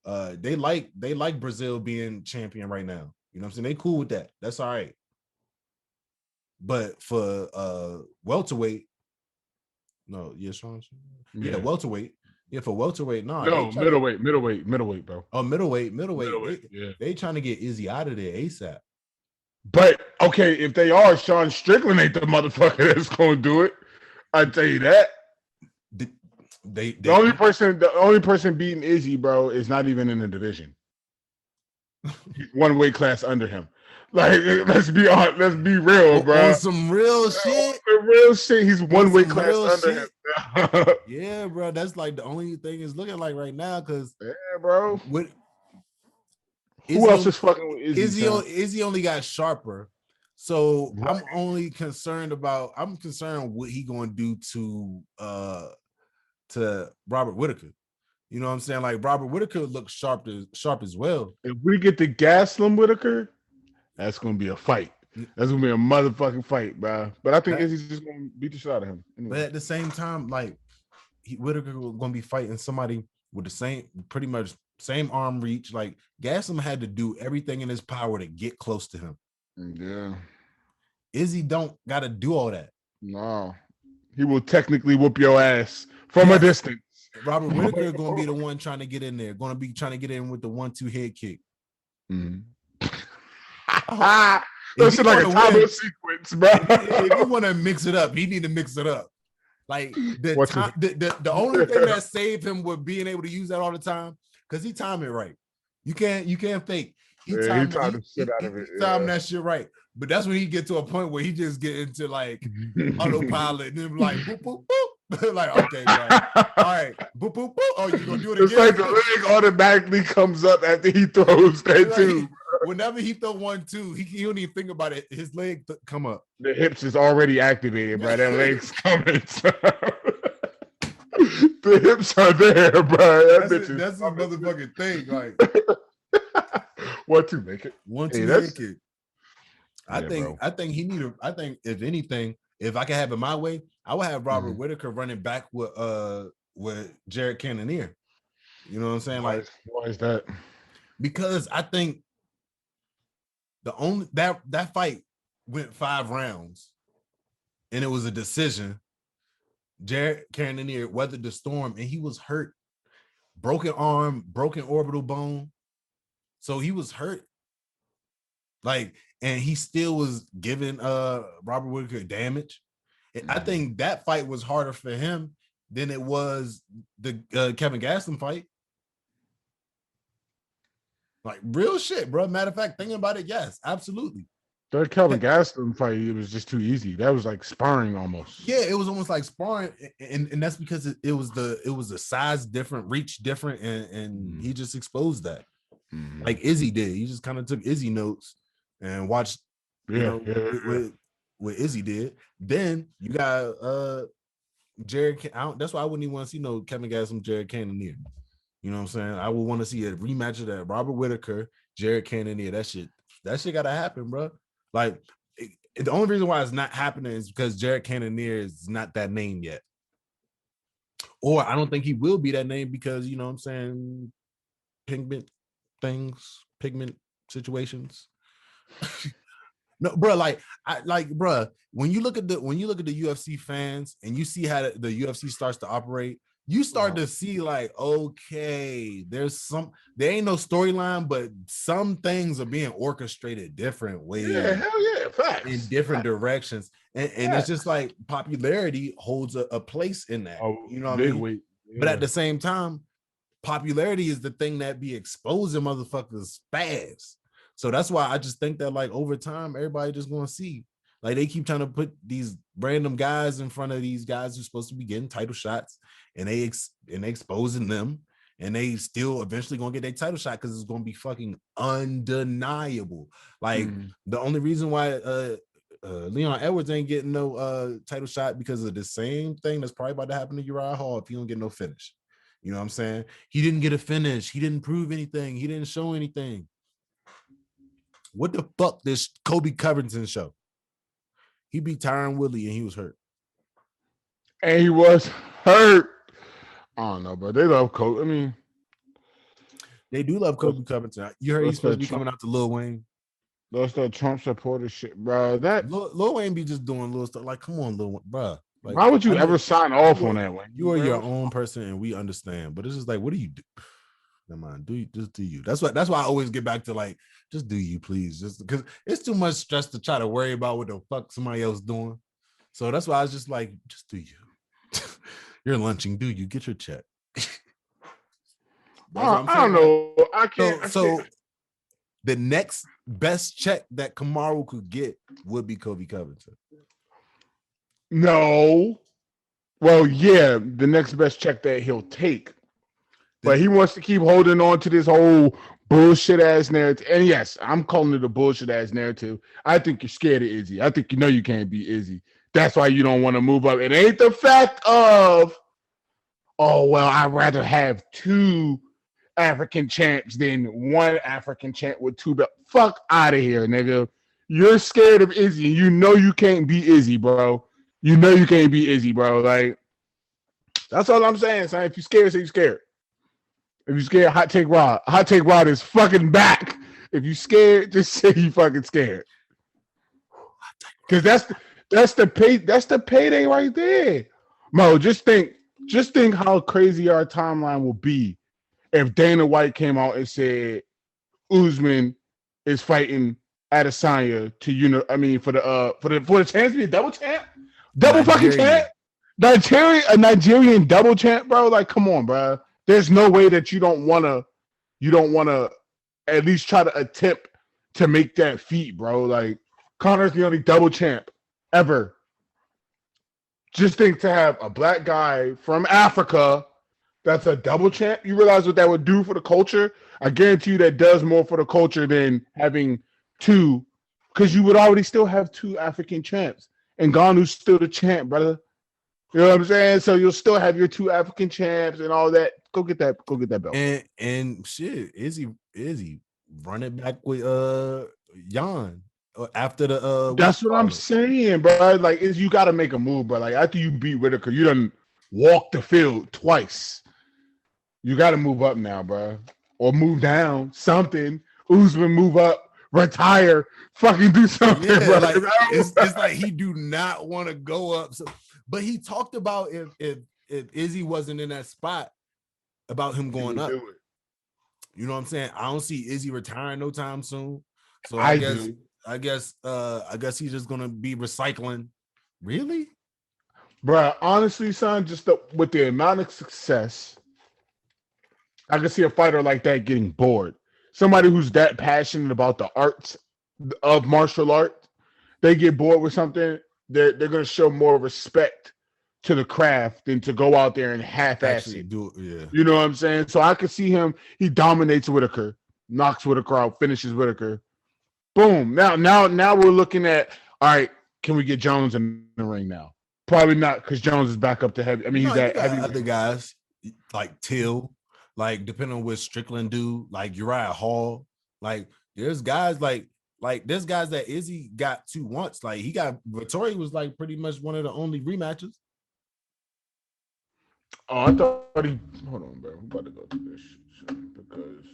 they like Brazil being champion right now. You know what I'm saying? They cool with that. That's all right. But for welterweight, welterweight. Yeah, for welterweight, middleweight, bro. Oh, middleweight. They trying to get Izzy out of there ASAP. But okay, if they are, Sean Strickland ain't the motherfucker that's going to do it. I tell you that. The only person beating Izzy, bro, is not even in the division. He's one weight class under him. Like, let's be honest, let's be real, bro. On some real shit. Real shit. He's one weight class under him. Yeah, bro. That's like the only thing it's looking like right now. Cause bro. Who else is fucking with Izzy? Izzy only got sharper. So right. I'm concerned what he gonna do to Robert Whitaker. You know what I'm saying? Like Robert Whitaker looks sharp as well. If we get the Gaslam Whitaker, that's gonna be a fight. That's gonna be a motherfucking fight, bro. But I think Izzy's just gonna beat the shit out of him. Anyway. But at the same time, like Whitaker gonna be fighting somebody with the pretty much same arm reach. Like Gaslam had to do everything in his power to get close to him. Yeah. Izzy don't gotta do all that. No. He will technically whoop your ass from a distance. Robert Whitaker gonna be the one trying to get in there. Gonna be trying to get in with the 1-2 head kick. That's like a combo sequence, bro. If you want to mix it up, he need to mix it up. Like the only thing that saved him with being able to use that all the time, because he timed it right. You can't fake. He timed the shit out of it. He timed that shit right. But that's when he get to a point where he just get into like autopilot and then like boop boop boop. Like, okay, right. All right, boop boop boop. Oh, you gonna do it again? It's like the leg automatically comes up after he throws that too. whenever he throw 1-2, he don't even think about it. His leg come up. The hips is already activated, bro. That leg's coming. The hips are there, bro. That's his motherfucking thing. Like 1-2, make it. 1-2 head kick. I think he need I think if anything, if I could have it my way, I would have Robert Whitaker running back with Jared Cannonier. You know what I'm saying? Like, why is that? Because I think the only that fight went 5 rounds and it was a decision. Jared Cannonier weathered the storm and he was hurt. Broken arm, broken orbital bone. So he was hurt. Like, and he still was giving Robert Whitaker damage. And I think that fight was harder for him than it was the Kevin Gastelum fight. Like, real shit, bro. Matter of fact, thinking about it, yes, absolutely. The Kevin Gastelum fight, it was just too easy. That was like sparring almost. Yeah, it was almost like sparring, and that's because it was the size different, reach different, and he just exposed that. Like Izzy did. He just kind of took Izzy notes and watched, what Izzy did. Then you got Jared. That's why I wouldn't even want to see no Kevin Gastelum, Jared Cannonier. You know what I'm saying? I would want to see a rematch of that Robert Whitaker, Jared Cannonier. That shit gotta happen, bro. Like, the only reason why it's not happening is because Jared Cannonier is not that name yet. Or I don't think he will be that name because, you know what I'm saying, pigment situations. No, bro, bro, when you look at the UFC fans and you see how the UFC starts to operate, you start to see like, okay, there ain't no storyline, but some things are being orchestrated different ways. Yeah, hell yeah, facts. In different directions. And it's just like popularity holds a place in that. You know what I mean? Yeah. But at the same time, popularity is the thing that be exposing motherfuckers fast. So that's why I just think that like over time, everybody just gonna see. Like they keep trying to put these random guys in front of these guys who's supposed to be getting title shots, and they exposing them, and they still eventually gonna get their title shot because it's gonna be fucking undeniable. Like the only reason why Leon Edwards ain't getting no title shot because of the same thing that's probably about to happen to Uriah Hall if he don't get no finish. You know what I'm saying? He didn't get a finish. He didn't prove anything. He didn't show anything. What the fuck this Kobe Covington show? He beat Tyron Woodley and he was hurt. And he was hurt. I don't know, but they love Kobe. I mean, they do love Kobe Covington. You heard he's supposed to be coming out to Lil Wayne. That's that Trump supporter shit, bro. That Lil Wayne be just doing little stuff. Like, come on, Lil Wayne, bro. Like, why would you ever sign off on that one? You are your own person, and we understand. But it's just like, what do you do? Never mind. Just do you. That's why I always get back to like, just do you, please. Just because it's too much stress to try to worry about what the fuck somebody else doing. So that's why I was just like, just do you. You're lunching. Do you get your check? I don't know. I can't. So the next best check that Kamaru could get would be Kobe Covington. No. Well, yeah, the next best check that he'll take. But he wants to keep holding on to this whole bullshit ass narrative. And yes, I'm calling it a bullshit ass narrative. I think you're scared of Izzy. I think you know you can't beat Izzy. That's why you don't want to move up. It ain't the fact of, oh, well, I'd rather have 2 African champs than 1 African champ with 2 belts. Fuck out of here, nigga. You're scared of Izzy. You know you can't beat Izzy, bro. You know you can't beat Izzy, bro. Like, that's all I'm saying, son. If you're scared, say you're scared. If you're scared, Hot Take Rod. Hot Take Rod is fucking back. If you're scared, just say you fucking scared. Because that's the payday right there. Mo, just think how crazy our timeline will be if Dana White came out and said Usman is fighting Adesanya for the chance to be a double champ, fucking champ, a Nigerian double champ, bro. Like, come on, bro. There's no way that you don't wanna at least try to attempt to make that feat, bro. Like, Conor's the only double champ ever. Just think to have a black guy from Africa that's a double champ. You realize what that would do for the culture? I guarantee you that does more for the culture than having two, because you would already still have two African champs, and Ngannou's still the champ, brother. You know what I'm saying? So you'll still have your two African champs and all that. Go get that belt. And shit, Izzy run it back with Jan after the That's what I'm saying, bro. Like, you got to make a move, bro. Like, after you beat Whitaker, you done walk the field twice. You got to move up now, bro, or move down. Something. Usman, move up, retire, fucking do something, bro. Like, it's like he do not want to go up. So, but he talked about if Izzy wasn't in that spot, about him going up. You know what I'm saying? I don't see Izzy retiring no time soon. So I guess he's just gonna be recycling. Really? Bro, honestly, son, just with the amount of success, I can see a fighter like that getting bored. Somebody who's that passionate about the arts of martial art, they get bored with something, they're gonna show more respect to the craft than to go out there and half-ass it. Do it, yeah. You know what I'm saying? So I could see him. He dominates Whitaker, knocks Whitaker out, finishes Whitaker. Boom. Now we're looking at, all right, can we get Jones in the ring now? Probably not, because Jones is back up to heavy. I mean, he's at heavy. Other guys like Till, like depending on what Strickland do, like Uriah Hall. Like there's guys like there's guys that Izzy got to once. Like he got Vittori was like pretty much one of the only rematches. Oh, I thought he. Hold on, bro. I'm about to go through this shit because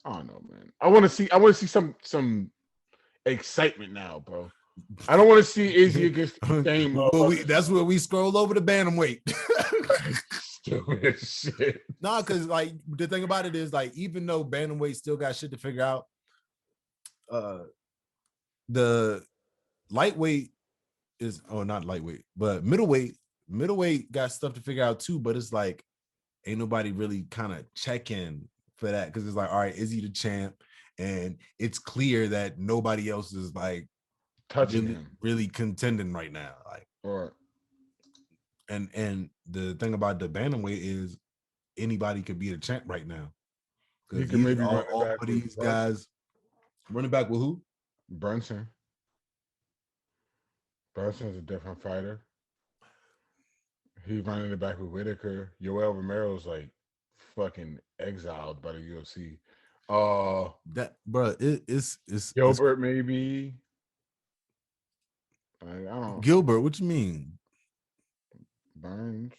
I don't know, man. I want to see some excitement now, bro. I don't want to see Izzy against the same. That's where we scroll over the bantamweight. Stupid shit. Nah, because like the thing about it is, like, even though bantamweight still got shit to figure out, the lightweight is not lightweight, but middleweight got stuff to figure out too. But it's like ain't nobody really kind of checking for that, because it's like, all right, is he the champ? And it's clear that nobody else is like touching him, really contending right now. Like, right. And the thing about the bantamweight is anybody could be the champ right now. You can maybe all of these guys running back with who? Brunson's a different fighter. He's running it back with Whitaker. Yoel Romero's like fucking exiled by the UFC. That bro, it's Gilbert maybe. I don't know. Gilbert, what you mean? Burns.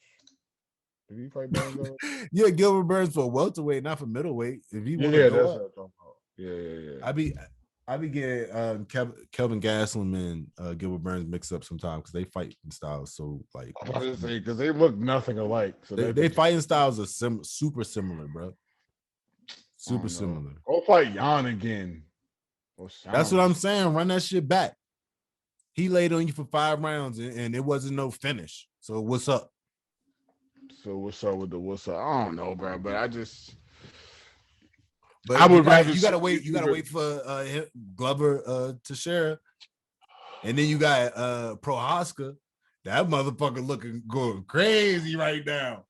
Did he fight Burns? Yeah, Gilbert Burns for welterweight, not for middleweight. If he want to go up. What I'm talking about. Yeah. I be getting Kelvin Gastelum and Gilbert Burns mixed up sometimes because they fight styles so like. I was about to say, because they look nothing alike. So they fighting styles are super similar, bro. Super similar. Go fight Jan again. That's what I'm saying. Run that shit back. He laid on you for 5 rounds and it wasn't no finish. So what's up? What's up with the what's up? I don't know, bro. But I just. But I would rather you gotta wait. You gotta wait for Glover Teixeira, and then you got Prohaska. That motherfucker going crazy right now.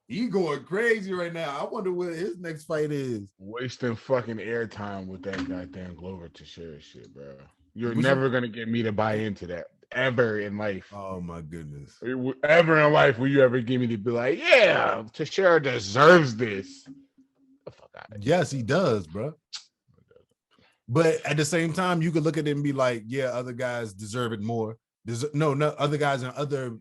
He going crazy right now. I wonder what his next fight is. Wasting fucking airtime with that goddamn Glover Teixeira shit, bro. You're never gonna get me to buy into that ever in life. Oh my goodness. Ever in life will you ever get me to be like, yeah, Teixeira deserves this. Yes, he does, bro. But at the same time, you could look at it and be like, yeah, other guys deserve it more. No, other guys in other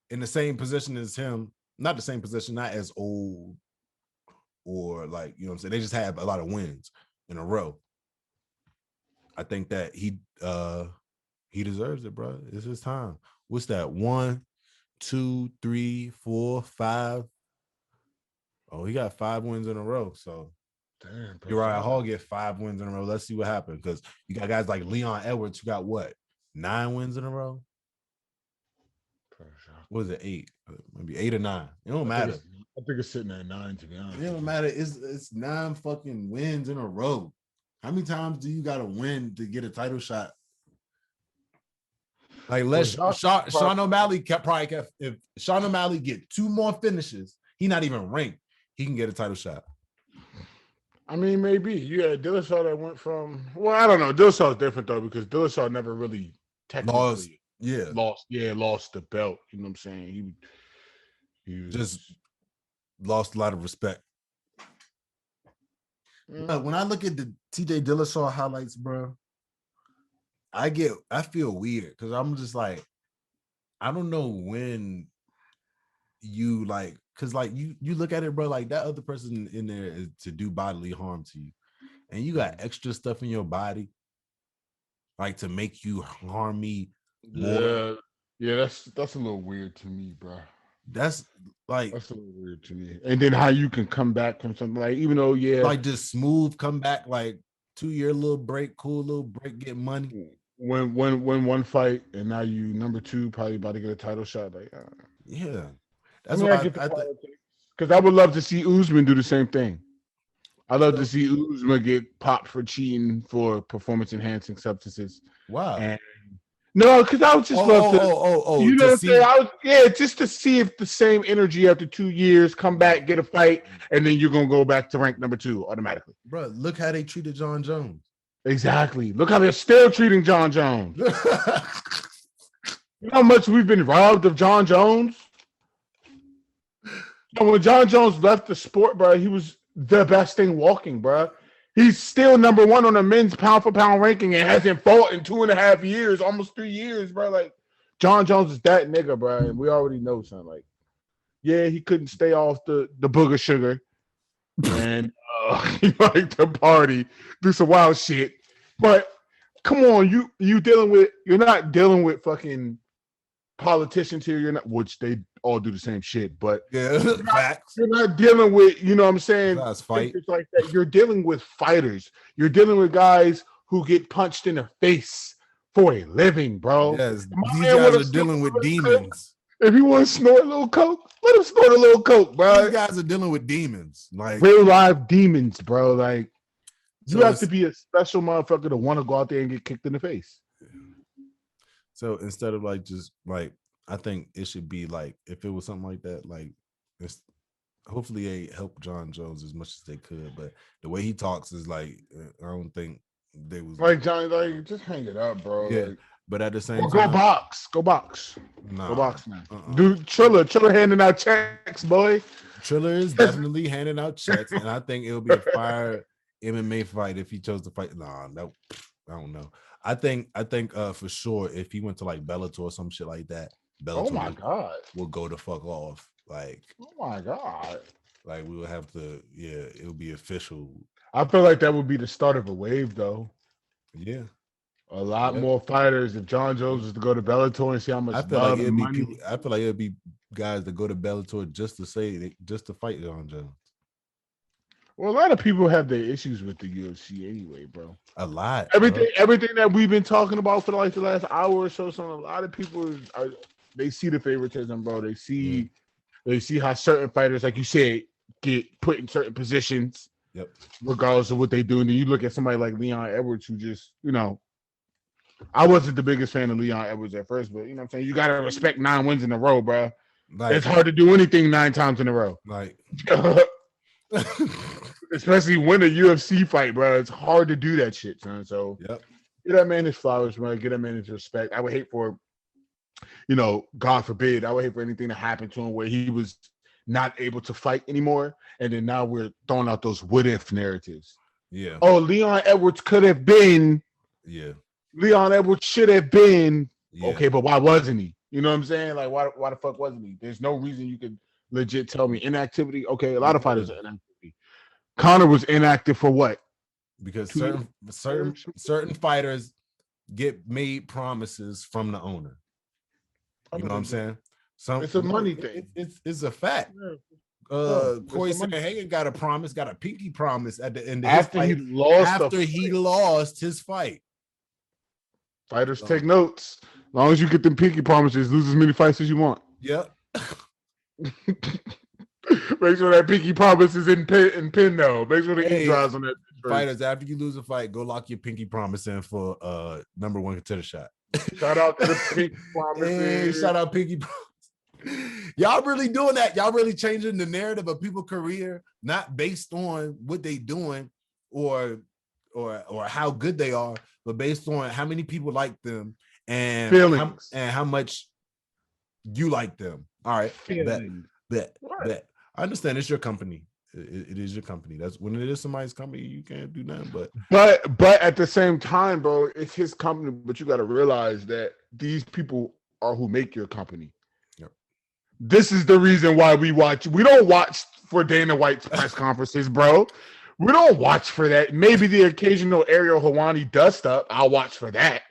in the same position as him, not the same position, not as old or like, you know what I'm saying? They just have a lot of wins in a row. I think that he deserves it, bro. It's his time. What's that? 1, 2, 3, 4, 5. Oh, he got 5 wins in a row. So damn, Uriah Hall get 5 wins in a row. Let's see what happens. Because you got guys like Leon Edwards who got what? 9 wins in a row? What is it? 8? Maybe 8 or 9. It don't matter. I think it's sitting at 9, to be honest. It don't matter. It's 9 fucking wins in a row. How many times do you gotta win to get a title shot? Like Sean O'Malley kept if Sean O'Malley get 2 more finishes, he not even ranked, he can get a title shot. I mean, maybe. Yeah, Dillashaw that went from, well, I don't know. Dillashaw is different though, because Dillashaw never really technically lost the belt. You know what I'm saying? He just lost a lot of respect. But when I look at the TJ Dillashaw highlights, bro, I feel weird because I'm just like, I don't know when you like, because like you look at it, bro, like that other person in there is to do bodily harm to you, and you got extra stuff in your body like to make you harm me more. Yeah, that's a little weird to me, bro. That's a little weird to me. And then how you can come back from something like, even though like just smooth come back, like 2-year little break, cool little break, get money. When one fight and now you number 2, probably about to get a title shot. Like, yeah, that's why I because I would love to see Usman do the same thing. I love to see Usman get popped for cheating for performance enhancing substances. Wow. And no, because I would just love to. You know what I'm saying? Just to see if the same energy after 2 years, come back, get a fight, and then you're gonna go back to rank number 2 automatically. Bro, look how they treated John Jones. Exactly. Look how they're still treating John Jones. You know how much we've been robbed of John Jones? When John Jones left the sport, bro, he was the best thing walking, bro. He's still number 1 on the men's pound for pound ranking and hasn't fought in 2.5 years, almost 3 years, bro. Like, John Jones is that nigga, bro. And we already know something. Like, yeah, he couldn't stay off the booger sugar. And he liked to party, do some wild shit. But come on, you're not dealing with fucking politicians here. You're not, which they all do the same shit, but yeah, you're not dealing with, you know what I'm saying? Fight. It's like that. You're dealing with fighters. You're dealing with guys who get punched in the face for a living, bro. Yes, these guys are dealing with demons. If you want to snort a little coke, let him snort a little coke, bro. These guys are dealing with demons, like real live demons, bro. Like, you have to be a special motherfucker to want to go out there and get kicked in the face. So instead of like just like, I think it should be like, if it was something like that, like hopefully they help John Jones as much as they could, but the way he talks is like, I don't think they was like Johnny, like, just hang it up, bro. Yeah, like, but at the same time, go box. Go box now. Dude, Triller handing out checks, boy. Triller is definitely handing out checks, and I think it'll be a fire MMA fight if he chose to fight. No, I don't know. I think for sure if he went to like Bellator or some shit like that, Bellator, oh my god, will go the fuck off. Like, oh my god, like we will have to, it'll be official. I feel like that would be the start of a wave, though. Yeah, a lot more fighters. If John Jones was to go to Bellator and see how much I feel like it'd be guys that go to Bellator just to fight John Jones. Well, a lot of people have their issues with the UFC anyway, bro. A lot. Everything that we've been talking about for like the last hour or so. So a lot of people they see the favoritism, bro. They see how certain fighters, like you said, get put in certain positions. Yep. Regardless of what they do, and then you look at somebody like Leon Edwards, who just, I wasn't the biggest fan of Leon Edwards at first, but you know what I'm saying. You gotta respect 9 wins in a row, bro. Like, it's hard to do anything 9 times in a row. Like. Especially win a UFC fight, bro. It's hard to do that shit, son. So yep. Get that man his flowers, man. Get that man his respect. I would hate for, God forbid, I would hate for anything to happen to him where he was not able to fight anymore. And then now we're throwing out those what if narratives. Yeah. Oh, Leon Edwards could have been. Yeah. Leon Edwards should have been. Yeah. Okay, but why wasn't he? You know what I'm saying? Like, why the fuck wasn't he? There's no reason you could legit tell me inactivity. Okay, a lot of fighters are inactivity. Conor was inactive for what? Because certain fighters get made promises from the owner. You know what I'm saying? It's a money thing. It's a fact. Corey Sandhagen got a promise, got a pinky promise at the end of after his fight. After he lost his fight. Fighters take notes. As long as you get them pinky promises, lose as many fights as you want. Yep. Make sure that pinky promise is in pin though. Make sure the ink dries on that. fighters, after you lose a fight, go lock your pinky promise in for #1 contender shot. Shout out to the pinky promise. Hey, shout out pinky promise. Y'all really doing that? Y'all really changing the narrative of people's career, not based on what they doing or how good they are, but based on how many people like them and how much you like them. All right, bet. I understand it's your company. It is your company. That's when it is somebody's company, you can't do nothing. But at the same time, bro, it's his company. But you got to realize that these people are who make your company. Yep. This is the reason why we watch. We don't watch for Dana White's press conferences, bro. We don't watch for that. Maybe the occasional Ariel Helwani dust up. I'll watch for that.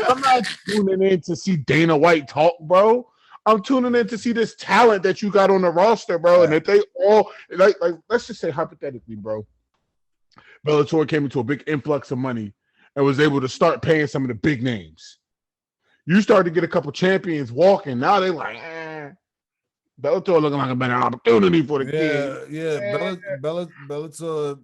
I'm not tuning in to see Dana White talk, bro. I'm tuning in to see this talent that you got on the roster, bro. And if they all like let's just say hypothetically, bro, Bellator came into a big influx of money and was able to start paying some of the big names. You start to get a couple champions walking. Now they like, Bellator looking like a better opportunity for the kid. Yeah. Bellator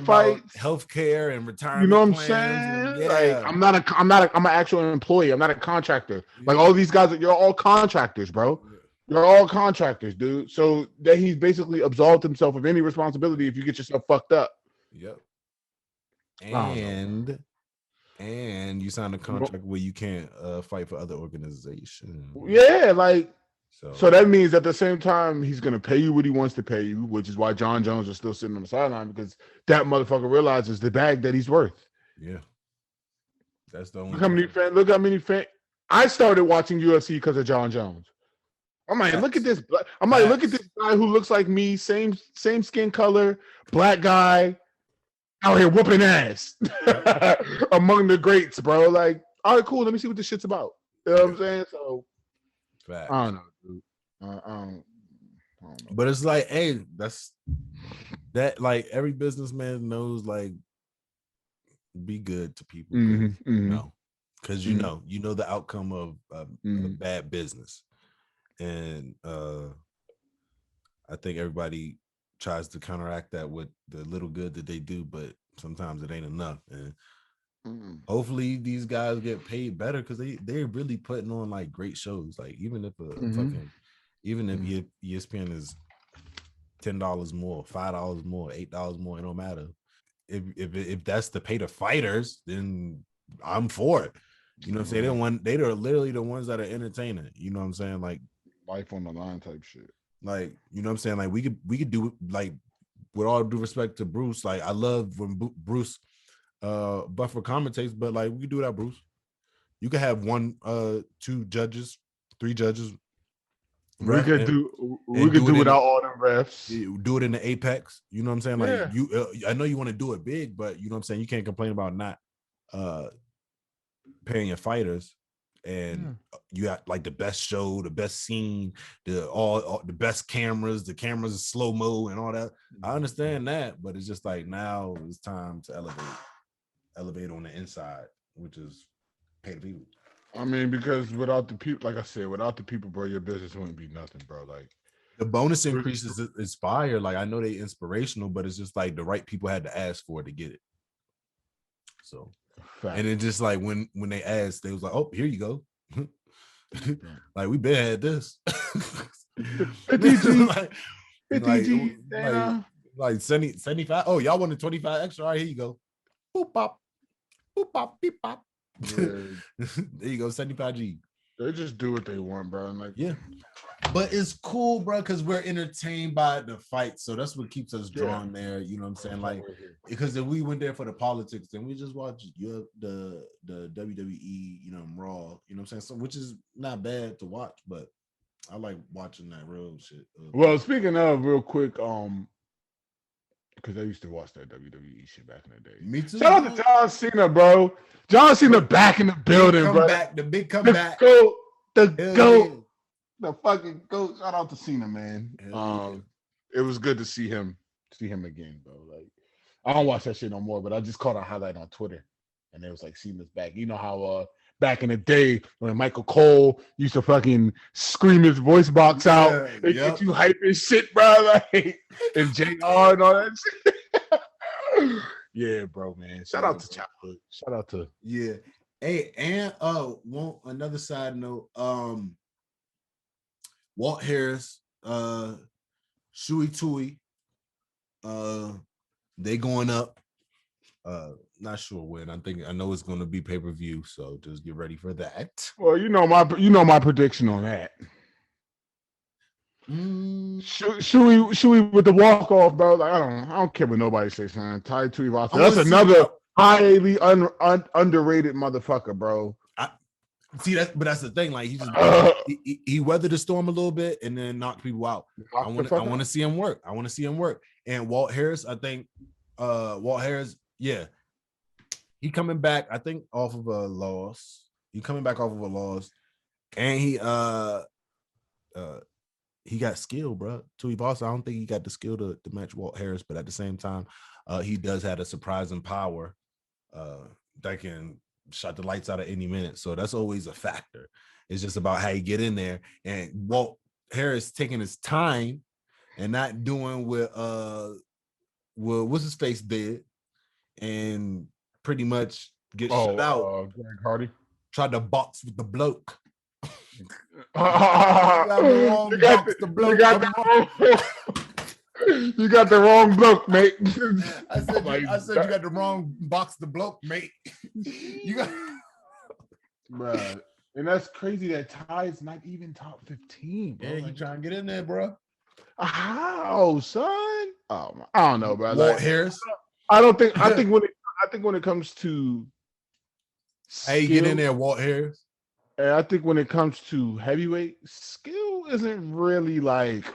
fight healthcare and retirement. You know what I'm saying? Yeah. Like, I'm an actual employee. I'm not a contractor. Like all these guys, you're all contractors, bro. You're all contractors, dude. So that he's basically absolved himself of any responsibility if you get yourself fucked up. Yep. And you sign a contract where you can't fight for other organizations. Yeah, like so that means at the same time he's gonna pay you what he wants to pay you, which is why John Jones is still sitting on the sideline, because that motherfucker realizes the bag that he's worth. Yeah, that's the only. Look how many fans. I started watching UFC because of John Jones. I'm like, look at this. Look at this guy who looks like me, same skin color, black guy, out here whooping ass among the greats, bro. Like, all right, cool. Let me see what this shit's about. You know what I'm saying? So, fact. I don't know, dude. I don't know. But it's like, hey, that like every businessman knows, like, be good to people. Because you know the outcome of a bad business. And I think everybody tries to counteract that with the little good that they do, but sometimes it ain't enough. And hopefully these guys get paid better, because they're really putting on like great shows. Like even if ESPN is $10 more, $5 more, $8 more, it don't matter. If that's to pay the fighters, then I'm for it. You know what I'm saying? They're literally the ones that are entertaining. You know what I'm saying? Like life on the line type shit. Like, you know what I'm saying? Like we could do it, like, with all due respect to Bruce. Like I love when Bruce Buffer commentates, but like we could do that, Bruce. You could have 1, 2 judges, 3 judges. We could do without all them refs. Do it in the Apex. You know what I'm saying? Like I know you want to do it big, but you know what I'm saying? You can't complain about not paying your fighters. And you got like the best show, the best scene, the best cameras, the cameras are slow-mo and all that. I understand that, but it's just like now it's time to elevate on the inside, which is pay the people. I mean, because without the people, like I said, without the people, bro, your business wouldn't be nothing, bro. Like the bonus increases is fire. Like I know they inspirational, but it's just like the right people had to ask for it to get it. So. Fact. And it just like when they asked, they was like, "Oh, here you go." Like we been had this. 50G, like 75. Oh, y'all wanted 25 extra? All right, here you go. Boop pop, beep pop. Yeah. There you go, 75G. They just do what they want, bro. And like, yeah. But it's cool, bro, because we're entertained by the fight. So that's what keeps us drawn there. You know what I'm saying? Like, because if we went there for the politics, then we just watch the WWE, you know, Raw, you know what I'm saying? So, which is not bad to watch, but I like watching that real shit. Well, speaking of real quick, because I used to watch that WWE shit back in the day. Me too. Shout out to John Cena, bro. John Cena back in the building, bro. The big comeback. The GOAT. The fucking GOAT. Shout out to Cena, man. It was good to see him again, bro. Like, I don't watch that shit no more, but I just caught a highlight on Twitter, and it was like Cena's back. You know how back in the day when Michael Cole used to fucking scream his voice box out and get you hype and shit, bro. Like, and JR and all that shit. Yeah, bro, man. Shout out to childhood. Shout out to Hey, and one another side note, Walt Harris, Shui Tui, they going up. Not sure when. I know it's going to be pay-per-view, so just get ready for that. Well, you know my prediction on that. Should we with the walk off, bro? Like, I don't care what nobody says, man. Tai Tuivasa. That's another highly underrated motherfucker, bro. That's the thing. Like, he weathered the storm a little bit and then knocked people out. I want to see him work. And Walt Harris, I think, yeah, he coming back. I think off of a loss. And he got skill, bro. Tuivasa, I don't think he got the skill to match Walt Harris, but at the same time, he does have a surprising power that can shut the lights out at any minute. So that's always a factor. It's just about how you get in there. And Walt Harris taking his time and not doing what what's his face did and pretty much get shut out. Greg Hardy tried to box with the bloke. You got the wrong bloke, mate. I said you got the wrong box the bloke, mate. You got bruh. And that's crazy that Ty's not even top 15, bro. Yeah, you trying to get in there, bro. How, son? Oh, I don't know, bro. Walt Harris. I think when it comes to skill, hey, get in there, Walt Harris. And I think when it comes to heavyweight, skill isn't really like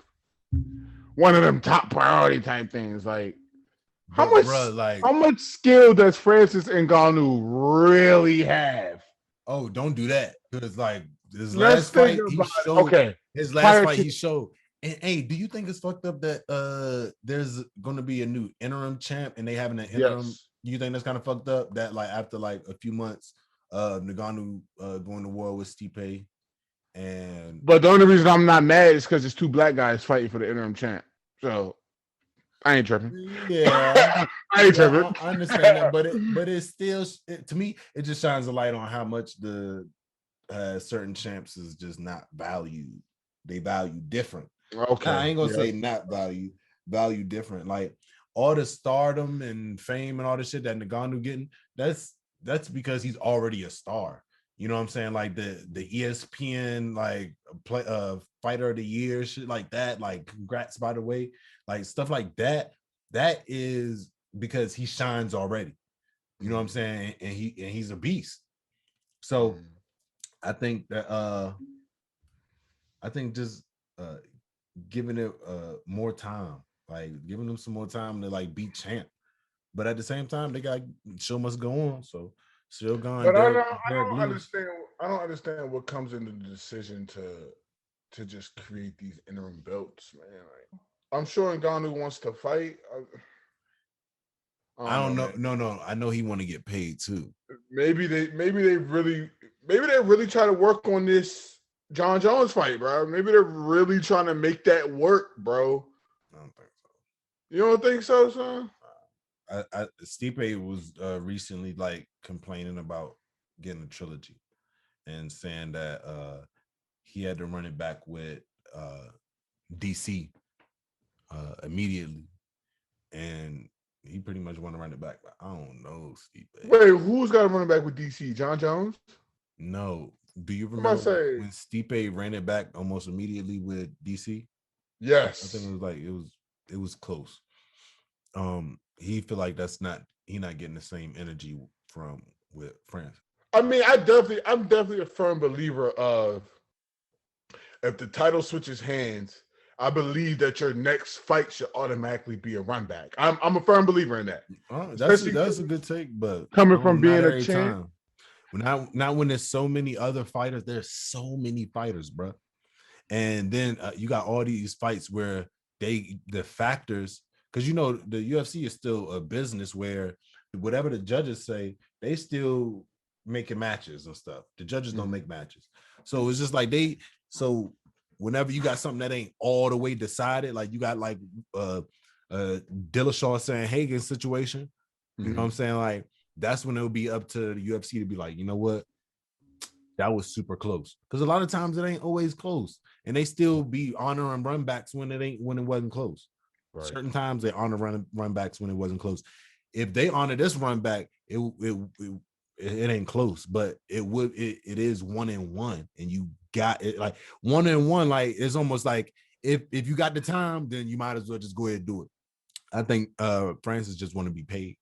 one of them top priority type things. Like, how much skill does Francis Ngannou really have? Oh, don't do that. Because like his last fight, he showed. His last fight, he showed. And hey, do you think it's fucked up that there's gonna be a new interim champ and they having an interim? Yes. Do you think that's kind of fucked up? That like after like a few months, Ngannou going to war with Stipe, but the only reason I'm not mad is because it's two black guys fighting for the interim champ. So I ain't tripping. Yeah, I ain't tripping. I understand that, but it's still to me it just shines a light on how much the certain champs is just not valued. They value different. Okay, I ain't gonna say not value different. Like all the stardom and fame and all the shit that Ngannou getting, that's because he's already a star. You know what I'm saying? Like the ESPN like fighter of the year, shit like that. Like congrats, by the way. Like stuff like that. That is because he shines already. You know what I'm saying? And he's a beast. So I think that just giving it more time, like giving them some more time to like be champ. But at the same time, they got show must go on. So still going. But I don't understand. I don't understand what comes into the decision to just create these interim belts, man. Like, I'm sure Ngannou wants to fight. I don't know. No. I know he want to get paid too. Maybe they really try to work on this John Jones fight, bro. Maybe they're really trying to make that work, bro. I don't think so. You don't think so, son? Stipe was recently like complaining about getting a trilogy and saying that he had to run it back with DC immediately, and he pretty much want to run it back. But I don't know, Stipe. Wait, who's got to run it back with DC? John Jones? No. Do you remember when Stipe ran it back almost immediately with DC? Yes. I think it was like it was close. He feel like he not getting the same energy with France. I mean, I'm definitely a firm believer of if the title switches hands, I believe that your next fight should automatically be a run back. I'm a firm believer in that. That's a good take, but coming from being a champ. Not when there's so many other fighters. There's so many fighters, bro. And then you got all these fights where the factors, because you know the UFC is still a business where whatever the judges say, they still making matches and stuff. The judges don't make matches, so it's just like so whenever you got something that ain't all the way decided, like you got like Dillashaw Sanhagen situation, You know what I'm saying? Like, that's when it'll be up to the UFC to be like, you know what? That was super close. Because a lot of times it ain't always close. And they still be honoring run backs when it wasn't close. Right. Certain times they honor run backs when it wasn't close. If they honor this run back, it ain't close, but it is 1-1, and you got it like 1-1. Like, it's almost like if you got the time, then you might as well just go ahead and do it. I think Francis just want to be paid.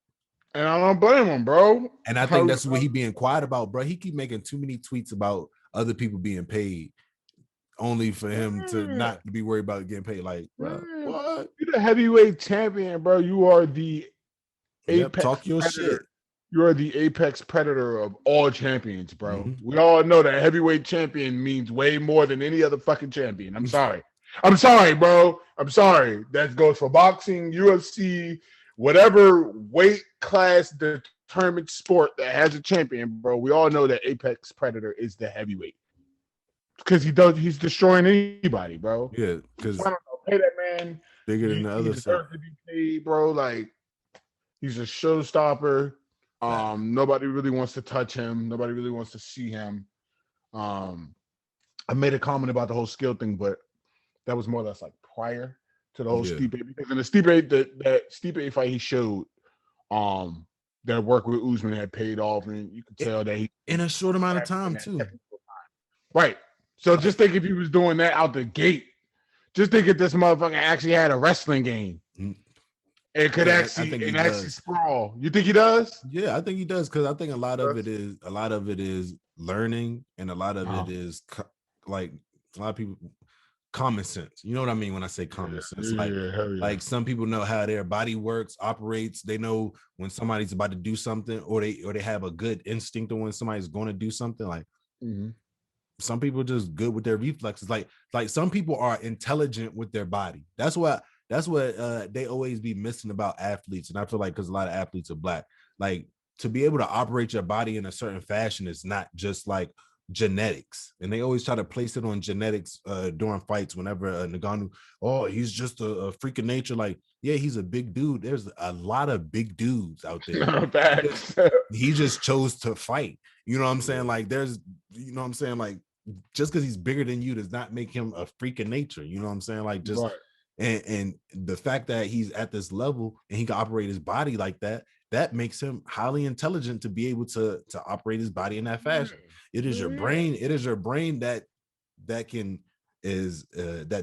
And I don't blame him, bro. And I think that's what he being quiet about, bro. He keep making too many tweets about other people being paid, only for him to not be worried about getting paid. Like, bro, what? You're the heavyweight champion, bro. You are the apex. Talk your predator. shit. You are the apex predator of all champions, bro. We all know that heavyweight champion means way more than any other fucking champion. I'm sorry. I'm sorry, bro. I'm sorry. That goes for boxing, UFC, whatever weight class determined sport that has a champion, bro. We all know that apex predator is the heavyweight because he's destroying anybody, bro. Yeah, because pay that man bigger than the other stuff to be paid, bro. Like, he's a showstopper. Nobody really wants to touch him. Nobody really wants to see him. I made a comment about the whole skill thing, but that was more or less like prior to the whole Stipe, because in the Stipe fight he showed that work with Usman had paid off, and you could tell that he in a short amount of time too. Right. So just think if he was doing that out the gate, just think if this motherfucker actually had a wrestling game. It could actually sprawl. You think he does? Yeah, I think he does, because I think a lot of it is learning, and a lot of it is like a lot of people common sense. You know what I mean when I say common sense? Like some people know how their body works, operates. They know when somebody's about to do something, or they have a good instinct of when somebody's going to do something. Like some people are just good with their reflexes. Like some people are intelligent with their body. That's what they always be missing about athletes. And I feel like because a lot of athletes are Black, like to be able to operate your body in a certain fashion is not just like genetics. And they always try to place it on genetics during fights whenever Ngannou, he's just a freak of nature. Like, yeah, he's a big dude. There's a lot of big dudes out there. He just chose to fight. You know what I'm saying? Like, like, just because he's bigger than you does not make him a freak of nature. You know what I'm saying? Like, just and the fact that he's at this level and he can operate his body like that makes him highly intelligent to be able to operate his body in that fashion. It is your brain. It is your brain that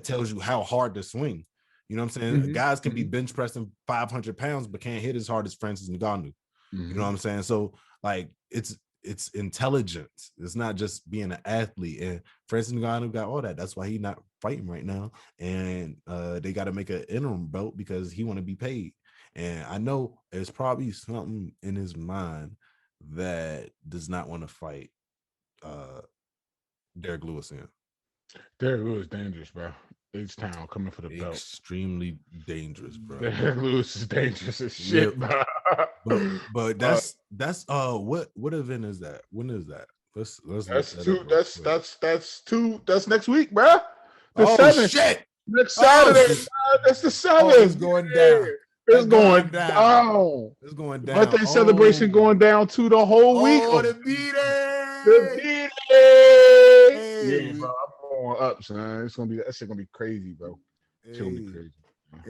tells you how hard to swing. You know what I'm saying? Guys can be bench pressing 500 pounds, but can't hit as hard as Francis Ngannou. You know what I'm saying? So like, it's intelligence. It's not just being an athlete. And Francis Ngannou got all that. That's why he's not fighting right now. And they got to make an interim belt because he want to be paid. And I know there's probably something in his mind that does not want to fight Derek Lewis in. Derek Lewis dangerous, bro. H-Town coming for the belt. Extremely dangerous, bro. Derek Lewis is dangerous as shit, bro. But that's what event is that? When is that? That's next week, bro. The 7th. Shit. Next Saturday. That's the 7th. It's going down. It's going down. It's going down. Birthday celebration going down to the whole week. The beat it. Yeah, bro. I'm going up, son. That shit gonna be crazy, bro. It's gonna be crazy.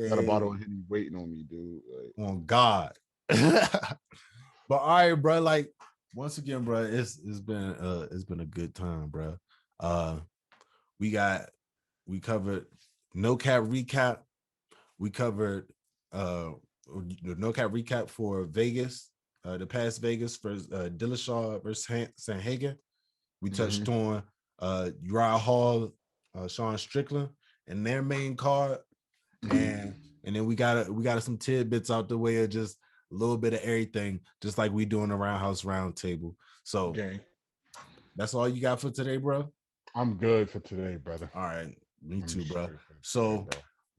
Got a bottle of Henny waiting on me, dude. Like, on God. But all right, bro. Like, once again, bro, it's been a good time, bro. We covered no cap recap. We covered no cap recap for Vegas, the past Vegas for Dillashaw versus Sanhagen. We touched on Uriah Hall, Sean Strickland, and their main card, and then we got some tidbits out the way of just a little bit of everything, just like we do in the RoundHouse RoundTable. So that's all you got for today, bro? I'm good for today, brother. All right, me too, bro. So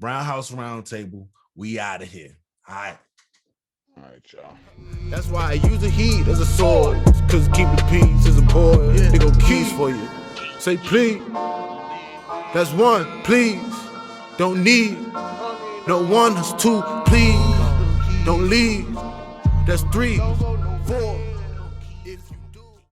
RoundHouse RoundTable, we out of here. All right, y'all. That's why I use the heat as a sword, cause keep the peace is important. They go keys for you. Say please. That's one, please. Don't need no one, that's two, please. Don't leave. That's three.